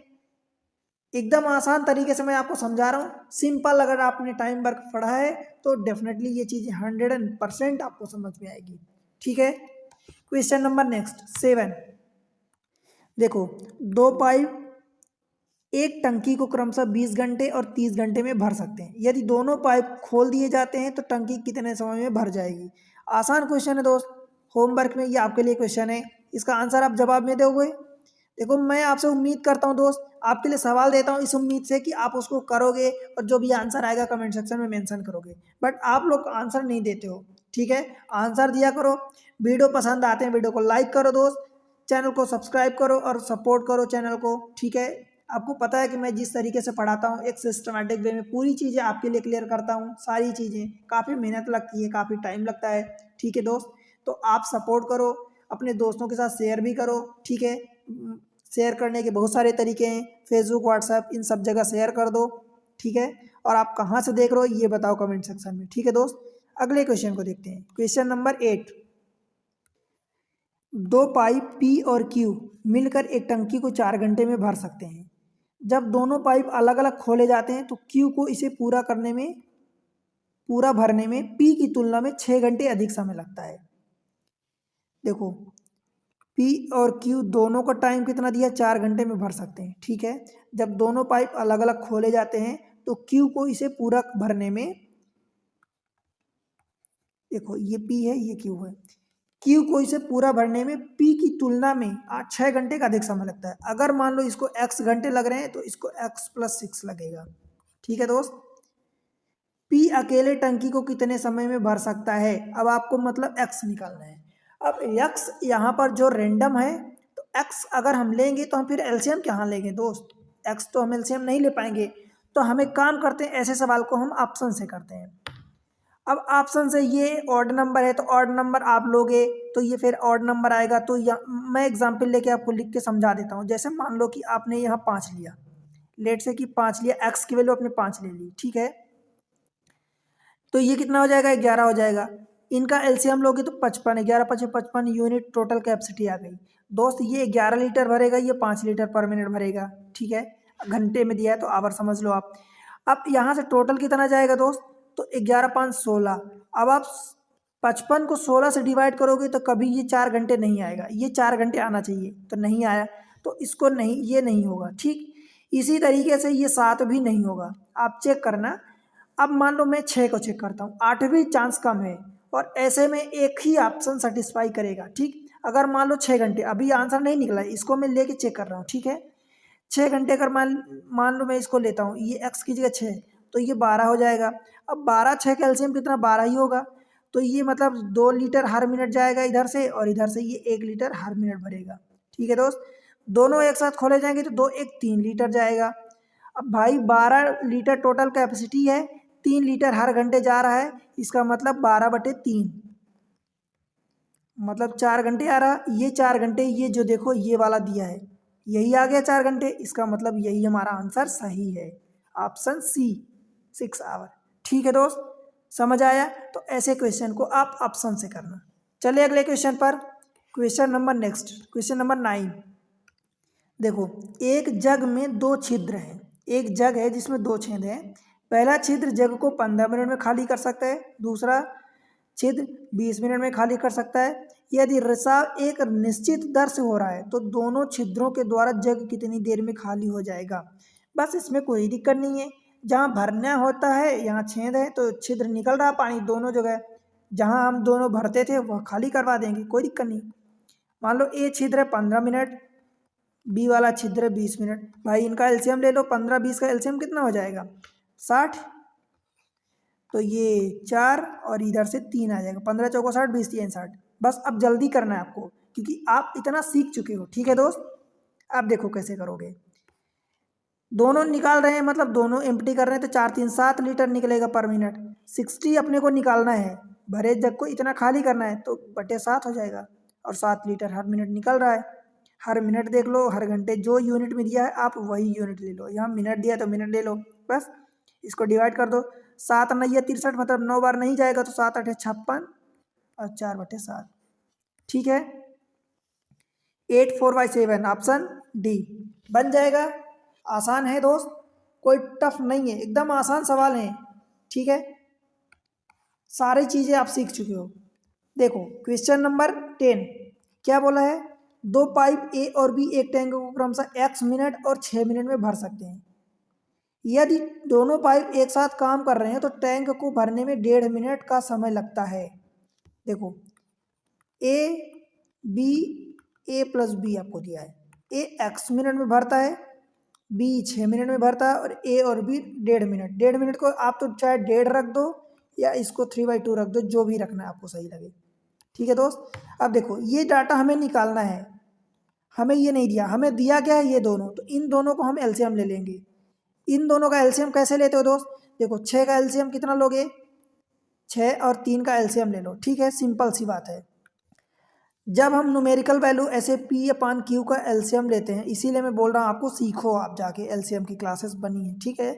एकदम आसान तरीके से मैं आपको समझा रहा हूँ, सिंपल। अगर आपने टाइम वर्क पढ़ा है तो डेफिनेटली ये चीज़ें 100% आपको समझ में आएगी। ठीक है, क्वेश्चन नंबर नेक्स्ट 7। देखो, दो पाइप एक टंकी को क्रमशः 20 घंटे और 30 घंटे में भर सकते हैं। यदि दोनों पाइप खोल दिए जाते हैं तो टंकी कितने समय में भर जाएगी। आसान क्वेश्चन है दोस्त, होमवर्क में ये आपके लिए क्वेश्चन है, इसका आंसर आप जवाब में दोगे। देखो, मैं आपसे उम्मीद करता हूँ दोस्त, आपके लिए सवाल देता हूँ इस उम्मीद से कि आप उसको करोगे और जो भी आंसर आएगा कमेंट सेक्शन में मेंशन करोगे, बट आप लोग आंसर नहीं देते हो। ठीक है, आंसर दिया करो। वीडियो पसंद आते हैं, वीडियो को लाइक करो दोस्त, चैनल को सब्सक्राइब करो और सपोर्ट करो चैनल को। ठीक है, आपको पता है कि मैं जिस तरीके से पढ़ाता हूँ, एक सिस्टमेटिक वे में पूरी चीज़ें आपके लिए क्लियर करता हूँ। सारी चीज़ें काफ़ी मेहनत लगती है, काफ़ी टाइम लगता है। ठीक है दोस्त, तो आप सपोर्ट करो, अपने दोस्तों के साथ शेयर भी करो। ठीक है, शेयर करने के बहुत सारे तरीके हैं, फेसबुक, व्हाट्सएप, इन सब जगह शेयर कर दो। ठीक है, और आप कहाँ से देख रहे हो ये बताओ कमेंट सेक्शन में। ठीक है दोस्त, अगले क्वेश्चन को देखते हैं, क्वेश्चन नंबर 8। दो पाइप पी और क्यू मिलकर एक टंकी को 4 घंटे में भर सकते हैं। जब दोनों पाइप अलग अलग खोले जाते हैं तो क्यू को इसे पूरा भरने में पी की तुलना में 6 घंटे अधिक समय लगता है। देखो, पी और क्यू दोनों का टाइम कितना दिया, 4 घंटे में भर सकते हैं। ठीक है, जब दोनों पाइप अलग अलग खोले जाते हैं तो क्यू को इसे पूरा भरने में, देखो ये पी है ये क्यू है, क्यू को इसे पूरा भरने में पी की तुलना में 6 घंटे का अधिक समय लगता है। अगर मान लो इसको एक्स घंटे लग रहे हैं तो इसको एक्स प्लस 6 लगेगा। ठीक है दोस्त, पी अकेले टंकी को कितने समय में भर सकता है, अब आपको मतलब एक्स निकालना है। अब एक्स यहाँ पर जो रेंडम है तो एक्स अगर हम लेंगे तो हम फिर एलसीएम कहाँ लेंगे दोस्त, एक्स तो हम एलसीएम नहीं ले पाएंगे। तो हम एक काम करते हैं, ऐसे सवाल को हम ऑप्शन से करते हैं। अब ऑप्शन से ये ऑड नंबर है तो ऑड नंबर आप लोगे तो ये फिर ऑड नंबर आएगा। तो मैं एग्जाम्पल लेके आपको लिख के समझा देता हूँ। जैसे मान लो कि आपने यहाँ 5 लिया, लेट से कि 5 लिया, एक्स की वैल्यू आपने 5 ले ली। ठीक है, तो ये कितना हो जाएगा, 11 हो जाएगा। इनका एलसीएम लोगे तो 55, 11 5 55 यूनिट टोटल कैपेसिटी आ गई। दोस्त ये 11 लीटर भरेगा, ये 5 लीटर पर मिनट भरेगा। ठीक है, घंटे में दिया है तो आवर समझ लो आप। अब यहाँ से टोटल कितना जाएगा दोस्त, तो 11 5 16। अब आप 55 को 16 से डिवाइड करोगे तो कभी ये 4 घंटे नहीं आएगा, ये 4 घंटे आना चाहिए तो नहीं आया, तो इसको नहीं, ये नहीं होगा। ठीक, इसी तरीके से ये 7 भी नहीं होगा, आप चेक करना। अब मान लो मैं 6 को चेक करता हूँ, 8 भी चांस कम है, और ऐसे में एक ही ऑप्शन सेटिस्फाई करेगा। ठीक, अगर मान लो 6 घंटे, अभी आंसर नहीं निकला है, इसको मैं लेके चेक कर रहा हूँ। ठीक है, 6 घंटे अगर मान लो मैं इसको लेता हूँ, ये एक्स की जगह 6 तो ये 12 हो जाएगा। अब 12 6 का एलसीएम कितना, 12 ही होगा। तो ये मतलब 2 लीटर हर मिनट जाएगा इधर से, और इधर से ये 1 लीटर हर मिनट भरेगा। ठीक है दोस्त, दोनों एक साथ खोले जाएंगे तो 2 1 3 लीटर जाएगा। अब भाई 12 लीटर टोटल कैपेसिटी है, 3 लीटर हर घंटे जा रहा है, इसका मतलब 12/3, मतलब 4 घंटे आ रहा। ये 4 घंटे, ये जो देखो ये वाला दिया है यही आ गया 4 घंटे, इसका मतलब यही हमारा आंसर सही है, ऑप्शन सी 6 आवर। ठीक है दोस्त, समझ आया? तो ऐसे क्वेश्चन को आप ऑप्शन से करना। चलिए अगले क्वेश्चन पर, question number next, question number 9। देखो, एक जग में 2 छिद्र हैं, एक जग है जिसमें 2 छेद हैं। पहला छिद्र जग को 15 मिनट में खाली कर सकता है, दूसरा छिद्र 20 मिनट में खाली कर सकता है। यदि रिसाव एक निश्चित दर से हो रहा है तो दोनों छिद्रों के द्वारा जग कितनी देर में खाली हो जाएगा। बस इसमें कोई दिक्कत नहीं है, जहाँ भरना होता है यहाँ छेद है तो छिद्र निकल रहा पानी दोनों जगह, जहाँ हम दोनों भरते थे वह खाली करवा देंगे, कोई दिक्कत नहीं। मान लो ए छिद्र है 15 मिनट, बी वाला छिद्र है 20 मिनट। भाई इनका एलसीएम ले लो, 15 20 का एलसीएम कितना हो जाएगा, 60। तो ये 4 और इधर से 3 आ जाएगा, 15 चौको 60, 20 3 60। बस अब जल्दी करना है आपको, क्योंकि आप इतना सीख चुके हो। ठीक है दोस्त, आप देखो कैसे करोगे। दोनों निकाल रहे हैं, मतलब दोनों एम्प्टी कर रहे हैं, तो 4 3 7 लीटर निकलेगा पर मिनट। 60 अपने को निकालना है, भरे जग को इतना खाली करना है, तो बटे 7 हो जाएगा, और 7 लीटर हर मिनट निकल रहा है। हर मिनट देख लो, हर घंटे जो यूनिट में दिया है आप वही यूनिट ले लो, यहाँ मिनट दिया तो मिनट ले लो। बस इसको डिवाइड कर दो, 7 9 63, मतलब 9 बार नहीं जाएगा, तो 7 8 56 और 4/7। ठीक है, 8 4/7 ऑप्शन डी बन जाएगा। आसान है दोस्त, कोई टफ नहीं है, एकदम आसान सवाल है। ठीक है, सारी चीज़ें आप सीख चुके हो। देखो क्वेश्चन नंबर 10 क्या बोला है, 2 पाइप ए और बी एक टैंक को क्रमशः x मिनट और 6 मिनट में भर सकते हैं। यदि दोनों पाइप एक साथ काम कर रहे हैं तो टैंक को भरने में 1.5 मिनट का समय लगता है। देखो A B, A plus B आपको दिया है, ए x मिनट में भरता है, बी 6 मिनट में भरता है, और ए और बी 1.5 मिनट। 1.5 मिनट को आप तो चाहे 1.5 रख दो या इसको 3/2 रख दो, जो भी रखना है आपको सही लगे। ठीक है दोस्त, अब देखो ये डाटा हमें निकालना है, हमें ये नहीं दिया, हमें दिया क्या है ये दोनों, तो इन दोनों को हम एलसीएम ले लेंगे। इन दोनों का एलसीएम कैसे लेते हो दोस्त, देखो 6 का एलसीएम कितना लोगे, 6 और 3 का एलसीएम ले लो। ठीक है, सिंपल सी बात है। जब हम न्यूमेरिकल वैल्यू ऐसे P/Q का एलसीएम लेते हैं, इसीलिए मैं बोल रहा हूँ आपको सीखो, आप जाके एलसीएम की क्लासेस बनी है। ठीक है,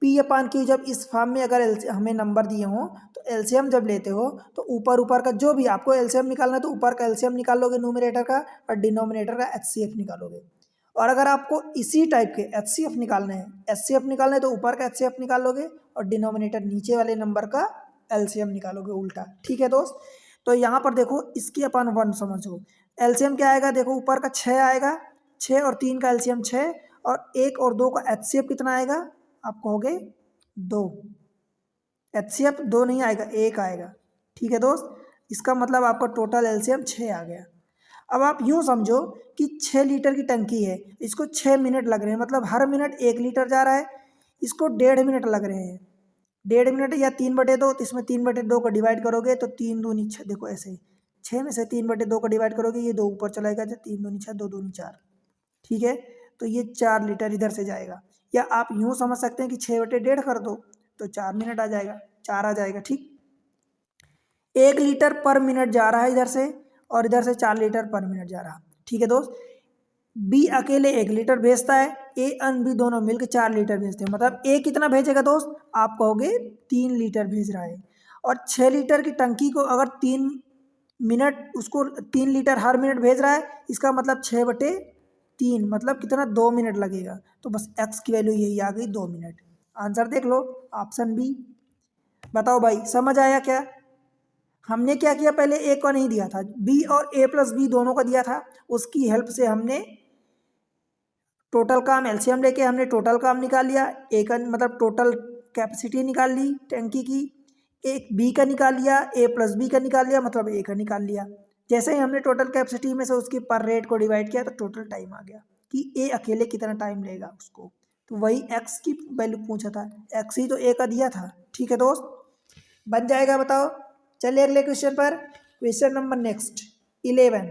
P/Q जब इस फॉर्म में अगर हमें नंबर दिए हों तो एलसीएम जब लेते हो तो ऊपर का जो भी आपको एलसीएम निकालना है तो ऊपर का एलसीएम निकाल लोगे न्यूमरेटर का और डिनोमिनेटर का एचसीएफ निकालोगे। और अगर आपको इसी टाइप के एचसीएफ निकालने हैं एचसीएफ निकालना है तो ऊपर का एचसीएफ निकाल लोगे और डिनोमिनेटर नीचे वाले नंबर का एलसीएम निकालोगे उल्टा। ठीक है दोस्त, तो यहाँ पर देखो इसकी अपन 1 समझो। एलसीएम क्या आएगा, देखो ऊपर का 6 आएगा, 6 और 3 का एलसीएम 6 और 1 और 2 का एचसीएफ कितना आएगा, आप कहोगे 2। एचसीएफ 2 नहीं आएगा, 1 आएगा। ठीक है दोस्त, इसका मतलब आपका टोटल एलसीएम 6 आ गया। अब आप यूँ समझो कि 6 लीटर की टंकी है, इसको 6 मिनट लग रहे हैं, मतलब हर मिनट 1 लीटर जा रहा है, इसको 1.5 मिनट लग रहे हैं। 1.5 मिनट या 3/2, तो इसमें 3/2 को डिवाइड करोगे तो 3 दूनी 6, देखो ऐसे 6 में से 3/2 को डिवाइड करोगे ये 2 ऊपर चला जाएगा, 3 दूनी 6, 2 दूनी 4। ठीक है, तो ये 4 लीटर इधर से जाएगा। या आप यूँ समझ सकते हैं कि 6/1.5 कर दो तो 4 मिनट आ जाएगा, 4 आ जाएगा। ठीक, 1 लीटर पर मिनट जा रहा है इधर से और इधर से 4 लीटर पर मिनट जा रहा। ठीक है दोस्त, बी अकेले 1 लीटर भेजता है, ए एंड बी दोनों मिलकर 4 लीटर भेजते हैं, मतलब ए कितना भेजेगा दोस्त, आप कहोगे 3 लीटर भेज रहा है। और 6 लीटर की टंकी को अगर 3 मिनट उसको 3 लीटर हर मिनट भेज रहा है, इसका मतलब 6/3 मतलब कितना 2 मिनट लगेगा। तो बस एक्स की वैल्यू यही आ गई 2 मिनट। आंसर देख लो, ऑप्शन बी। बताओ भाई समझ आया क्या। हमने क्या किया, पहले ए को नहीं दिया था, बी और A+B दोनों का दिया था, उसकी हेल्प से हमने टोटल काम एलसीएम लेके हमने टोटल काम निकाल लिया। ए का मतलब टोटल कैपेसिटी निकाल ली टैंकी की, एक बी का निकाल लिया, A+B का निकाल लिया, मतलब ए का निकाल लिया। जैसे ही हमने टोटल कैपेसिटी में से उसकी पर रेट को डिवाइड किया तो टोटल टाइम आ गया कि ए अकेले कितना टाइम लेगा उसको। तो वही एक्स की वैल्यू पूछा था, एक्स ही तो ए का दिया था। ठीक है दोस्त, बन जाएगा। बताओ, चलिए अगले क्वेश्चन पर। Question number next 11।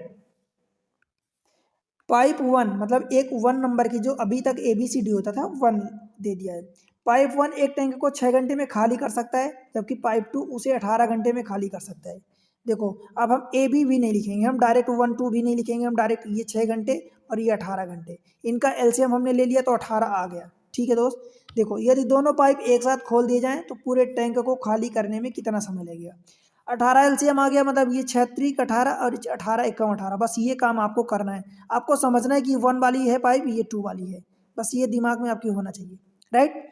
पाइप 1 मतलब एक 1 नंबर की, जो अभी तक ABCD होता था 1 दे दिया है। पाइप 1 एक टैंक को 6 घंटे में खाली कर सकता है, जबकि पाइप 2 उसे 18 घंटे में खाली कर सकता है। देखो अब हम AB भी नहीं लिखेंगे, हम डायरेक्ट 1 2 भी नहीं लिखेंगे, हम डायरेक्ट ये 6 घंटे और ये 18 घंटे, इनका एलसीएम हमने ले लिया तो 18 आ गया। ठीक है दोस्त, देखो यदि दोनों पाइप एक साथ खोल दिए जाएँ तो पूरे टैंक को खाली करने में कितना समय लगेगा। 18 एलसीएम आ गया, मतलब ये 6 18 और 18 एकम 18, बस ये काम आपको करना है। आपको समझना है कि 1 वाली है पाइप, ये 2 वाली है, बस ये दिमाग में आपकी होना चाहिए। राइट,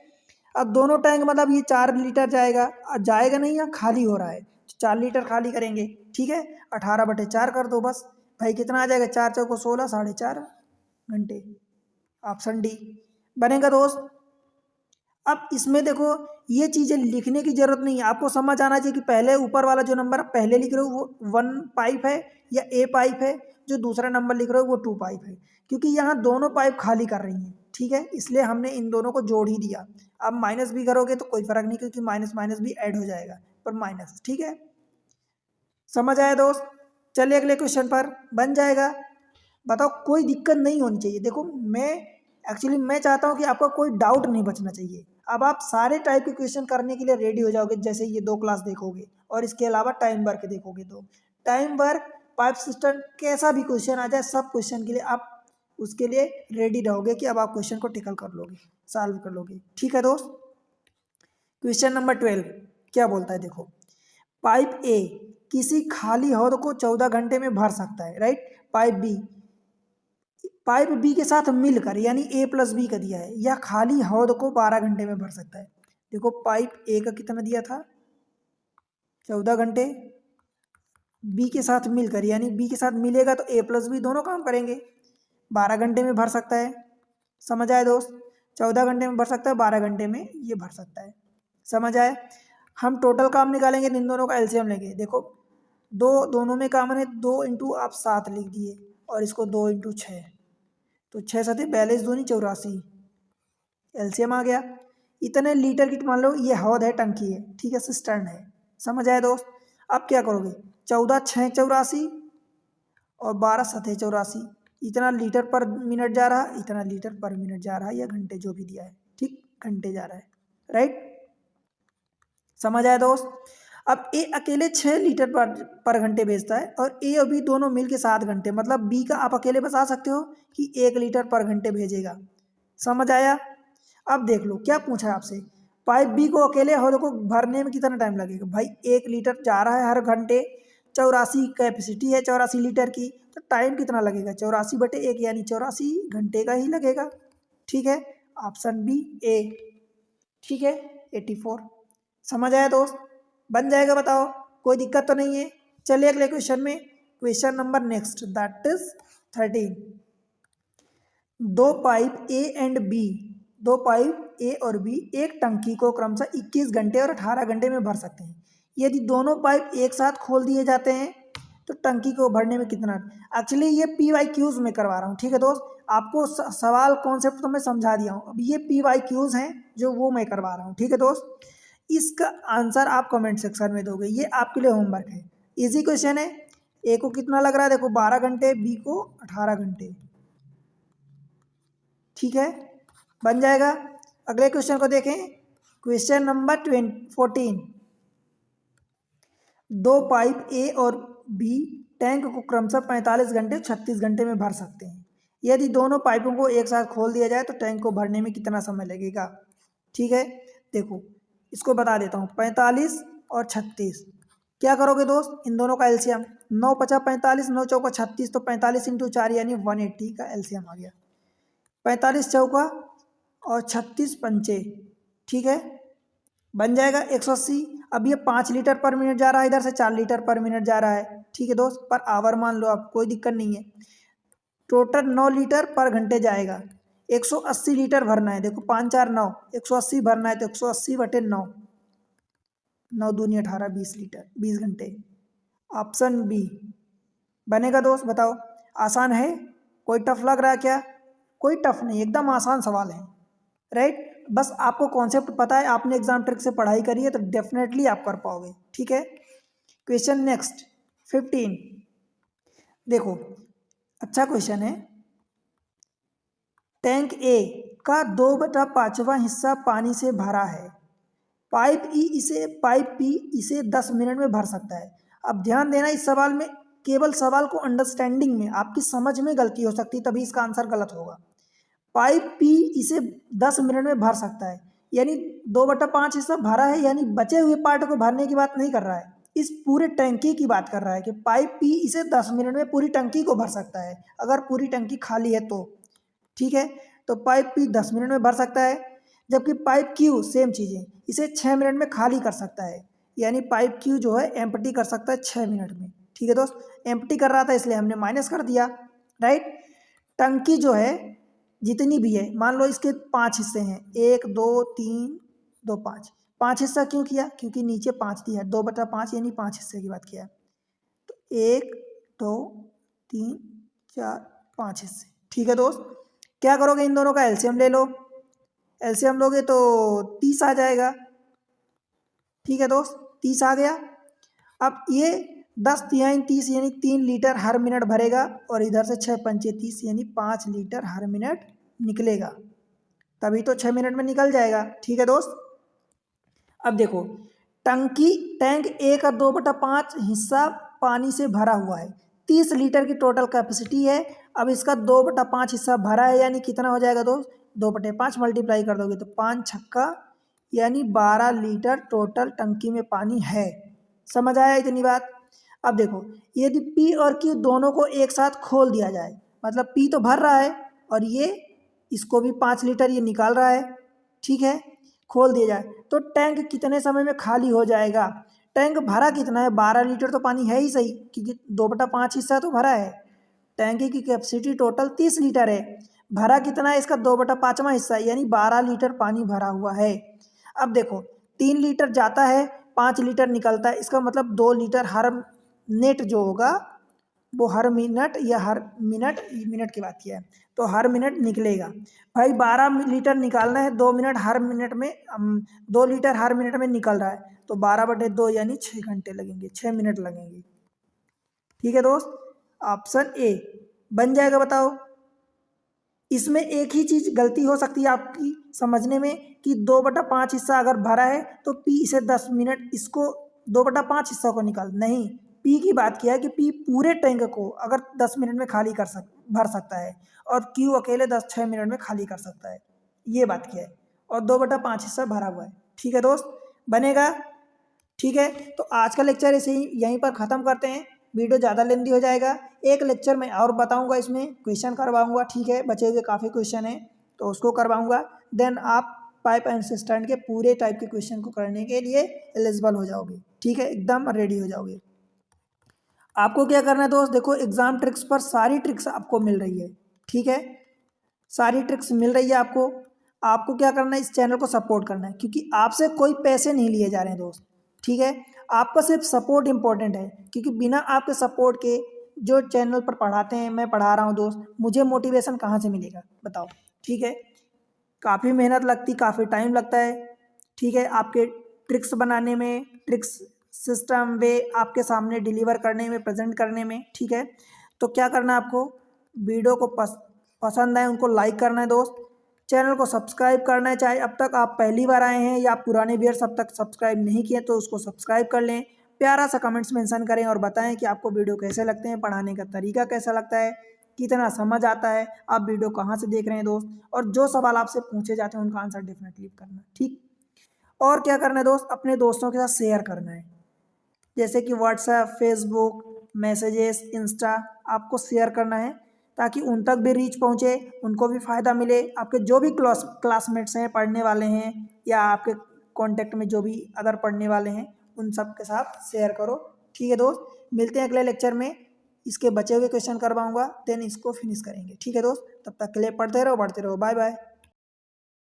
अब दोनों टैंक मतलब ये 4 लीटर जाएगा, जाएगा नहीं या खाली हो रहा है, 4 लीटर खाली करेंगे। ठीक है, 18/4 कर दो बस भाई, कितना आ जाएगा, 4 चौको 16, 4.5 घंटे। ऑप्शन डी बनेगा दोस्त। अब इसमें देखो ये चीज़ें लिखने की ज़रूरत नहीं है, आपको समझ आना चाहिए कि पहले ऊपर वाला जो नंबर पहले लिख रहे हो वो 1 पाइप है या ए पाइप है, जो दूसरा नंबर लिख रहे हो वो 2 पाइप है, क्योंकि यहाँ दोनों पाइप खाली कर रही हैं। ठीक है, इसलिए हमने इन दोनों को जोड़ ही दिया। अब माइनस भी करोगे तो कोई फ़र्क नहीं, क्योंकि माइनस माइनस भी ऐड हो जाएगा, पर माइनस। ठीक है, समझ आया दोस्त। चलिए अगले क्वेश्चन पर, बन जाएगा। बताओ, कोई दिक्कत नहीं होनी चाहिए। देखो मैं चाहता हूँ कि आपका कोई डाउट नहीं बचना चाहिए। अब आप सारे टाइप के क्वेश्चन करने के लिए रेडी हो जाओगे, जैसे ये 2 क्लास देखोगे और इसके अलावा टाइम वर्क देखोगे, तो टाइम वर्क पाइप सिस्टम कैसा भी क्वेश्चन आ जाए, सब क्वेश्चन के लिए आप उसके लिए रेडी रहोगे कि अब आप क्वेश्चन को टिकल कर लोगे, सॉल्व कर लोगे। ठीक है दोस्त, क्वेश्चन नंबर 12 क्या बोलता है, देखो पाइप ए किसी खाली हौद को 14 घंटे में भर सकता है। राइट, पाइप बी के साथ मिलकर, यानी A+B का दिया है, या खाली हौद को 12 घंटे में भर सकता है। देखो पाइप ए का कितना दिया था, 14 घंटे, बी के साथ मिलकर, यानी बी के साथ मिलेगा तो A+B दोनों काम करेंगे, 12 घंटे में भर सकता है। समझ आए दोस्त, 14 घंटे में भर सकता है, 12 घंटे में ये भर सकता है। समझ आए। हम टोटल काम निकालेंगे, इन दोनों का एलसीएम लेंगे। देखो दोनों में कॉमन है, 2 इंटू आप 7 लिख दिए और इसको 2 इंटू 6, तो 6 7 42 दूनी 84, एलसीएम आ गया। इतने लीटर की मान लो ये हौद है, टंकी है, ठीक है, सिस्टर्न है। समझ आए दोस्त। अब क्या करोगे, 14 6 84 और 12 7 84, इतना लीटर पर मिनट जा रहा, इतना लीटर पर मिनट जा रहा है, या घंटे जो भी दिया है, ठीक, घंटे जा रहा है। राइट, समझ आया दोस्त। अब ए अकेले 6 लीटर पर घंटे भेजता है और ए और बी दोनों मिलके 7 घंटे, मतलब बी का आप अकेले बता सकते हो कि 1 लीटर पर घंटे भेजेगा। समझ आया। अब देख लो क्या पूछा है आपसे, पाइप बी को अकेले हो को भरने में कितना टाइम लगेगा भाई, 1 लीटर जा रहा है हर घंटे, 84 कैपेसिटी है 84 लीटर की, तो टाइम कितना लगेगा 84/1 यानी 84 घंटे का ही लगेगा। ठीक है, ऑप्शन बी ए। ठीक है, 84। समझ आया दोस्त, बन जाएगा, बताओ कोई दिक्कत तो नहीं है। चलिए अगले क्वेश्चन में, question number next that is 13। दो पाइप ए एंड बी, दो पाइप ए और बी एक टंकी को क्रमशः 21 घंटे और 18 घंटे में भर सकते हैं। यदि दोनों पाइप एक साथ खोल दिए जाते हैं तो टंकी को भरने में कितना, एक्चुअली ये PYQs में करवा रहा हूँ। ठीक है दोस्त, आपको सवाल कॉन्सेप्ट तो मैं समझा दिया हूँ, अब ये PYQs हैं जो वो मैं करवा रहा हूँ। ठीक है दोस्त, इसका आंसर आप कमेंट सेक्शन में दोगे, ये आपके लिए होमवर्क है, इजी क्वेश्चन है। ए को कितना लग रहा है देखो 12 घंटे, बी को 18 घंटे। ठीक है, बन जाएगा। अगले क्वेश्चन को देखें, क्वेश्चन नंबर 14। दो पाइप ए और बी टैंक को क्रमशः 45 घंटे 36 घंटे में भर सकते हैं। यदि दोनों पाइपों को एक साथ खोल दिया जाए तो टैंक को भरने में कितना समय लगेगा। ठीक है, देखो इसको बता देता हूँ, 45 और 36 क्या करोगे दोस्त, इन दोनों का एलसीएम, 9 5 45, 9 चौका 36, तो 45 × 4 यानी 180 का एलसीएम आ गया, 45 चौका और 36 पंचे। ठीक है, बन जाएगा 180। अब ये 5 लीटर पर मिनट जा रहा है, इधर से 4 लीटर पर मिनट जा रहा है। ठीक है दोस्त, पर आवर मान लो आप, कोई दिक्कत नहीं है। टोटल 9 लीटर पर घंटे जाएगा, 180 लीटर भरना है। देखो 5 4 9, 180 भरना है तो 180/9, 9 दूनी 18, 20 लीटर, 20 घंटे। ऑप्शन बी बनेगा दोस्त, बताओ। आसान है, कोई टफ लग रहा है क्या, कोई टफ नहीं, एकदम आसान सवाल है, राइट। बस आपको कॉन्सेप्ट पता है, आपने एग्जाम ट्रिक से पढ़ाई करी है तो डेफिनेटली आप कर पाओगे। ठीक है, क्वेश्चन नेक्स्ट 15। देखो अच्छा क्वेश्चन है, टैंक ए का 2/5वां हिस्सा पानी से भरा है, पाइप पी इसे 10 मिनट में भर सकता है। अब ध्यान देना, इस सवाल में केवल सवाल को अंडरस्टैंडिंग में, आपकी समझ में गलती हो सकती है, तभी इसका आंसर गलत होगा। पाइप पी इसे 10 मिनट में भर सकता है, यानी 2/5 हिस्सा भरा है, यानी बचे हुए पार्ट को भरने की बात नहीं कर रहा है, इस पूरे टंकी की बात कर रहा है कि पाइप पी इसे 10 मिनट में पूरी टंकी को भर सकता है, अगर पूरी टंकी खाली है तो। ठीक है, तो पाइप पी 10 मिनट में भर सकता है, जबकि पाइप क्यू सेम चीज़ें, इसे 6 मिनट में खाली कर सकता है, यानी पाइप क्यू जो है एम्प्टी कर सकता है 6 मिनट में। ठीक है दोस्त, एम्प्टी कर रहा था इसलिए हमने माइनस कर दिया, राइट। टंकी जो है जितनी भी है, मान लो इसके 5 हिस्से हैं, 1 2 3 2 5, 5 हिस्सा क्यों किया, क्योंकि नीचे 5 दिया है, 2/5 यानी 5 हिस्से की बात किया है, तो 1 2 3 4 5 हिस्से। ठीक है दोस्त, क्या करोगे, इन दोनों का एलसीएम ले लो, एलसीएम लोगे तो 30 आ जाएगा। ठीक है दोस्त, 30 आ गया। अब ये 10 × 30 यानी 3 लीटर हर मिनट भरेगा, और इधर से 6 पंचे 30 यानी 5 लीटर हर मिनट निकलेगा, तभी तो 6 मिनट में निकल जाएगा। ठीक है दोस्त, अब देखो टैंक ए का 2/5 हिस्सा पानी से भरा हुआ है, 30 लीटर की टोटल कैपेसिटी है। अब इसका 2/5 हिस्सा भरा है, यानी कितना हो जाएगा दोस्त, 2/5 मल्टीप्लाई कर दोगे तो 5 छक्का यानी 12 लीटर टोटल टंकी में पानी है। समझ आया इतनी बात। अब देखो, यदि पी और क्यू दोनों को एक साथ खोल दिया जाए, मतलब पी तो भर रहा है और ये इसको भी 5 लीटर ये निकाल रहा है, ठीक है, खोल दिया जाए तो टैंक कितने समय में खाली हो जाएगा। टैंक भरा कितना है, 12 लीटर तो पानी है ही सही, क्योंकि 2/5 हिस्सा तो भरा है। टैंक की कैपेसिटी टोटल 30 लीटर है, भरा कितना है इसका 2/5वां हिस्सा, यानी 12 लीटर पानी भरा हुआ है। अब देखो 3 लीटर जाता है, 5 लीटर निकलता है, इसका मतलब 2 लीटर हर नेट जो होगा वो हर मिनट या हर मिनट की बात किया है तो हर मिनट निकलेगा। भाई 12 लीटर निकालना है, 2 मिनट हर मिनट में 2 लीटर हर मिनट में निकल रहा है, तो 12/2 यानी 6 घंटे लगेंगे, 6 मिनट लगेंगे। ठीक है दोस्त, ऑप्शन ए बन जाएगा। बताओ, इसमें एक ही चीज़ गलती हो सकती है आपकी समझने में कि 2/5 हिस्सा अगर भरा है तो पी इसे 10 मिनट, इसको 2/5 हिस्सा को निकाल, नहीं, पी की बात किया है कि पी पूरे टैंक को अगर 10 मिनट में खाली भर सकता है, और क्यू अकेले 6 मिनट में खाली कर सकता है, ये बात किया है, और 2/5 हिस्सा भरा हुआ है। ठीक है दोस्त, बनेगा। ठीक है, तो आज का लेक्चर इसे यहीं पर ख़त्म करते हैं, वीडियो ज़्यादा लेंदी हो जाएगा। एक लेक्चर में और बताऊंगा, इसमें क्वेश्चन करवाऊंगा। ठीक है, बचे हुए काफ़ी क्वेश्चन हैं तो उसको करवाऊंगा। देन आप पाइप एंड सिस्टर्न के पूरे टाइप के क्वेश्चन को करने के लिए एलिजिबल हो जाओगे। ठीक है, एकदम रेडी हो जाओगे। आपको क्या करना है दोस्त, देखो एग्जाम ट्रिक्स पर सारी ट्रिक्स आपको मिल रही है। ठीक है, सारी ट्रिक्स मिल रही है आपको। आपको क्या करना है, इस चैनल को सपोर्ट करना है, क्योंकि आपसे कोई पैसे नहीं लिए जा रहे हैं दोस्त। ठीक है, आपका सिर्फ सपोर्ट इंपॉर्टेंट है, क्योंकि बिना आपके सपोर्ट के जो चैनल पर पढ़ाते हैं, मैं पढ़ा रहा हूँ दोस्त, मुझे मोटिवेशन कहाँ से मिलेगा बताओ। ठीक है, काफ़ी मेहनत लगती, काफ़ी टाइम लगता है। ठीक है, आपके ट्रिक्स बनाने में, ट्रिक्स सिस्टम वे आपके सामने डिलीवर करने में, प्रेजेंट करने में। ठीक है, तो क्या करना है आपको, वीडियो को पसंद आए उनको लाइक करना है दोस्त, चैनल को सब्सक्राइब करना है। चाहे अब तक आप पहली बार आए हैं या आप पुराने व्यूअर्स अब तक सब्सक्राइब नहीं किए तो उसको सब्सक्राइब कर लें। प्यारा सा कमेंट्स मेंशन करें और बताएं कि आपको वीडियो कैसे लगते हैं, पढ़ाने का तरीका कैसा लगता है, कितना समझ आता है, आप वीडियो कहाँ से देख रहे हैं दोस्त, और जो सवाल आपसे पूछे जाते हैं उनका आंसर डेफिनेटली करना है। ठीक, और क्या करना है दोस्त, अपने दोस्तों के साथ शेयर करना है, जैसे कि व्हाट्सएप, फेसबुक, मैसेजेस, इंस्टा, आपको शेयर करना है ताकि उन तक भी रीच पहुँचे, उनको भी फ़ायदा मिले। आपके जो भी क्लासमेट्स हैं, पढ़ने वाले हैं, या आपके कांटेक्ट में जो भी अदर पढ़ने वाले हैं, उन सब के साथ शेयर करो। ठीक है दोस्त, मिलते हैं अगले लेक्चर में, इसके बचे हुए क्वेश्चन करवाऊंगा, देन इसको फिनिश करेंगे। ठीक है दोस्त, तब तक के लिए पढ़ते रहो, बढ़ते रहो, बाय बाय।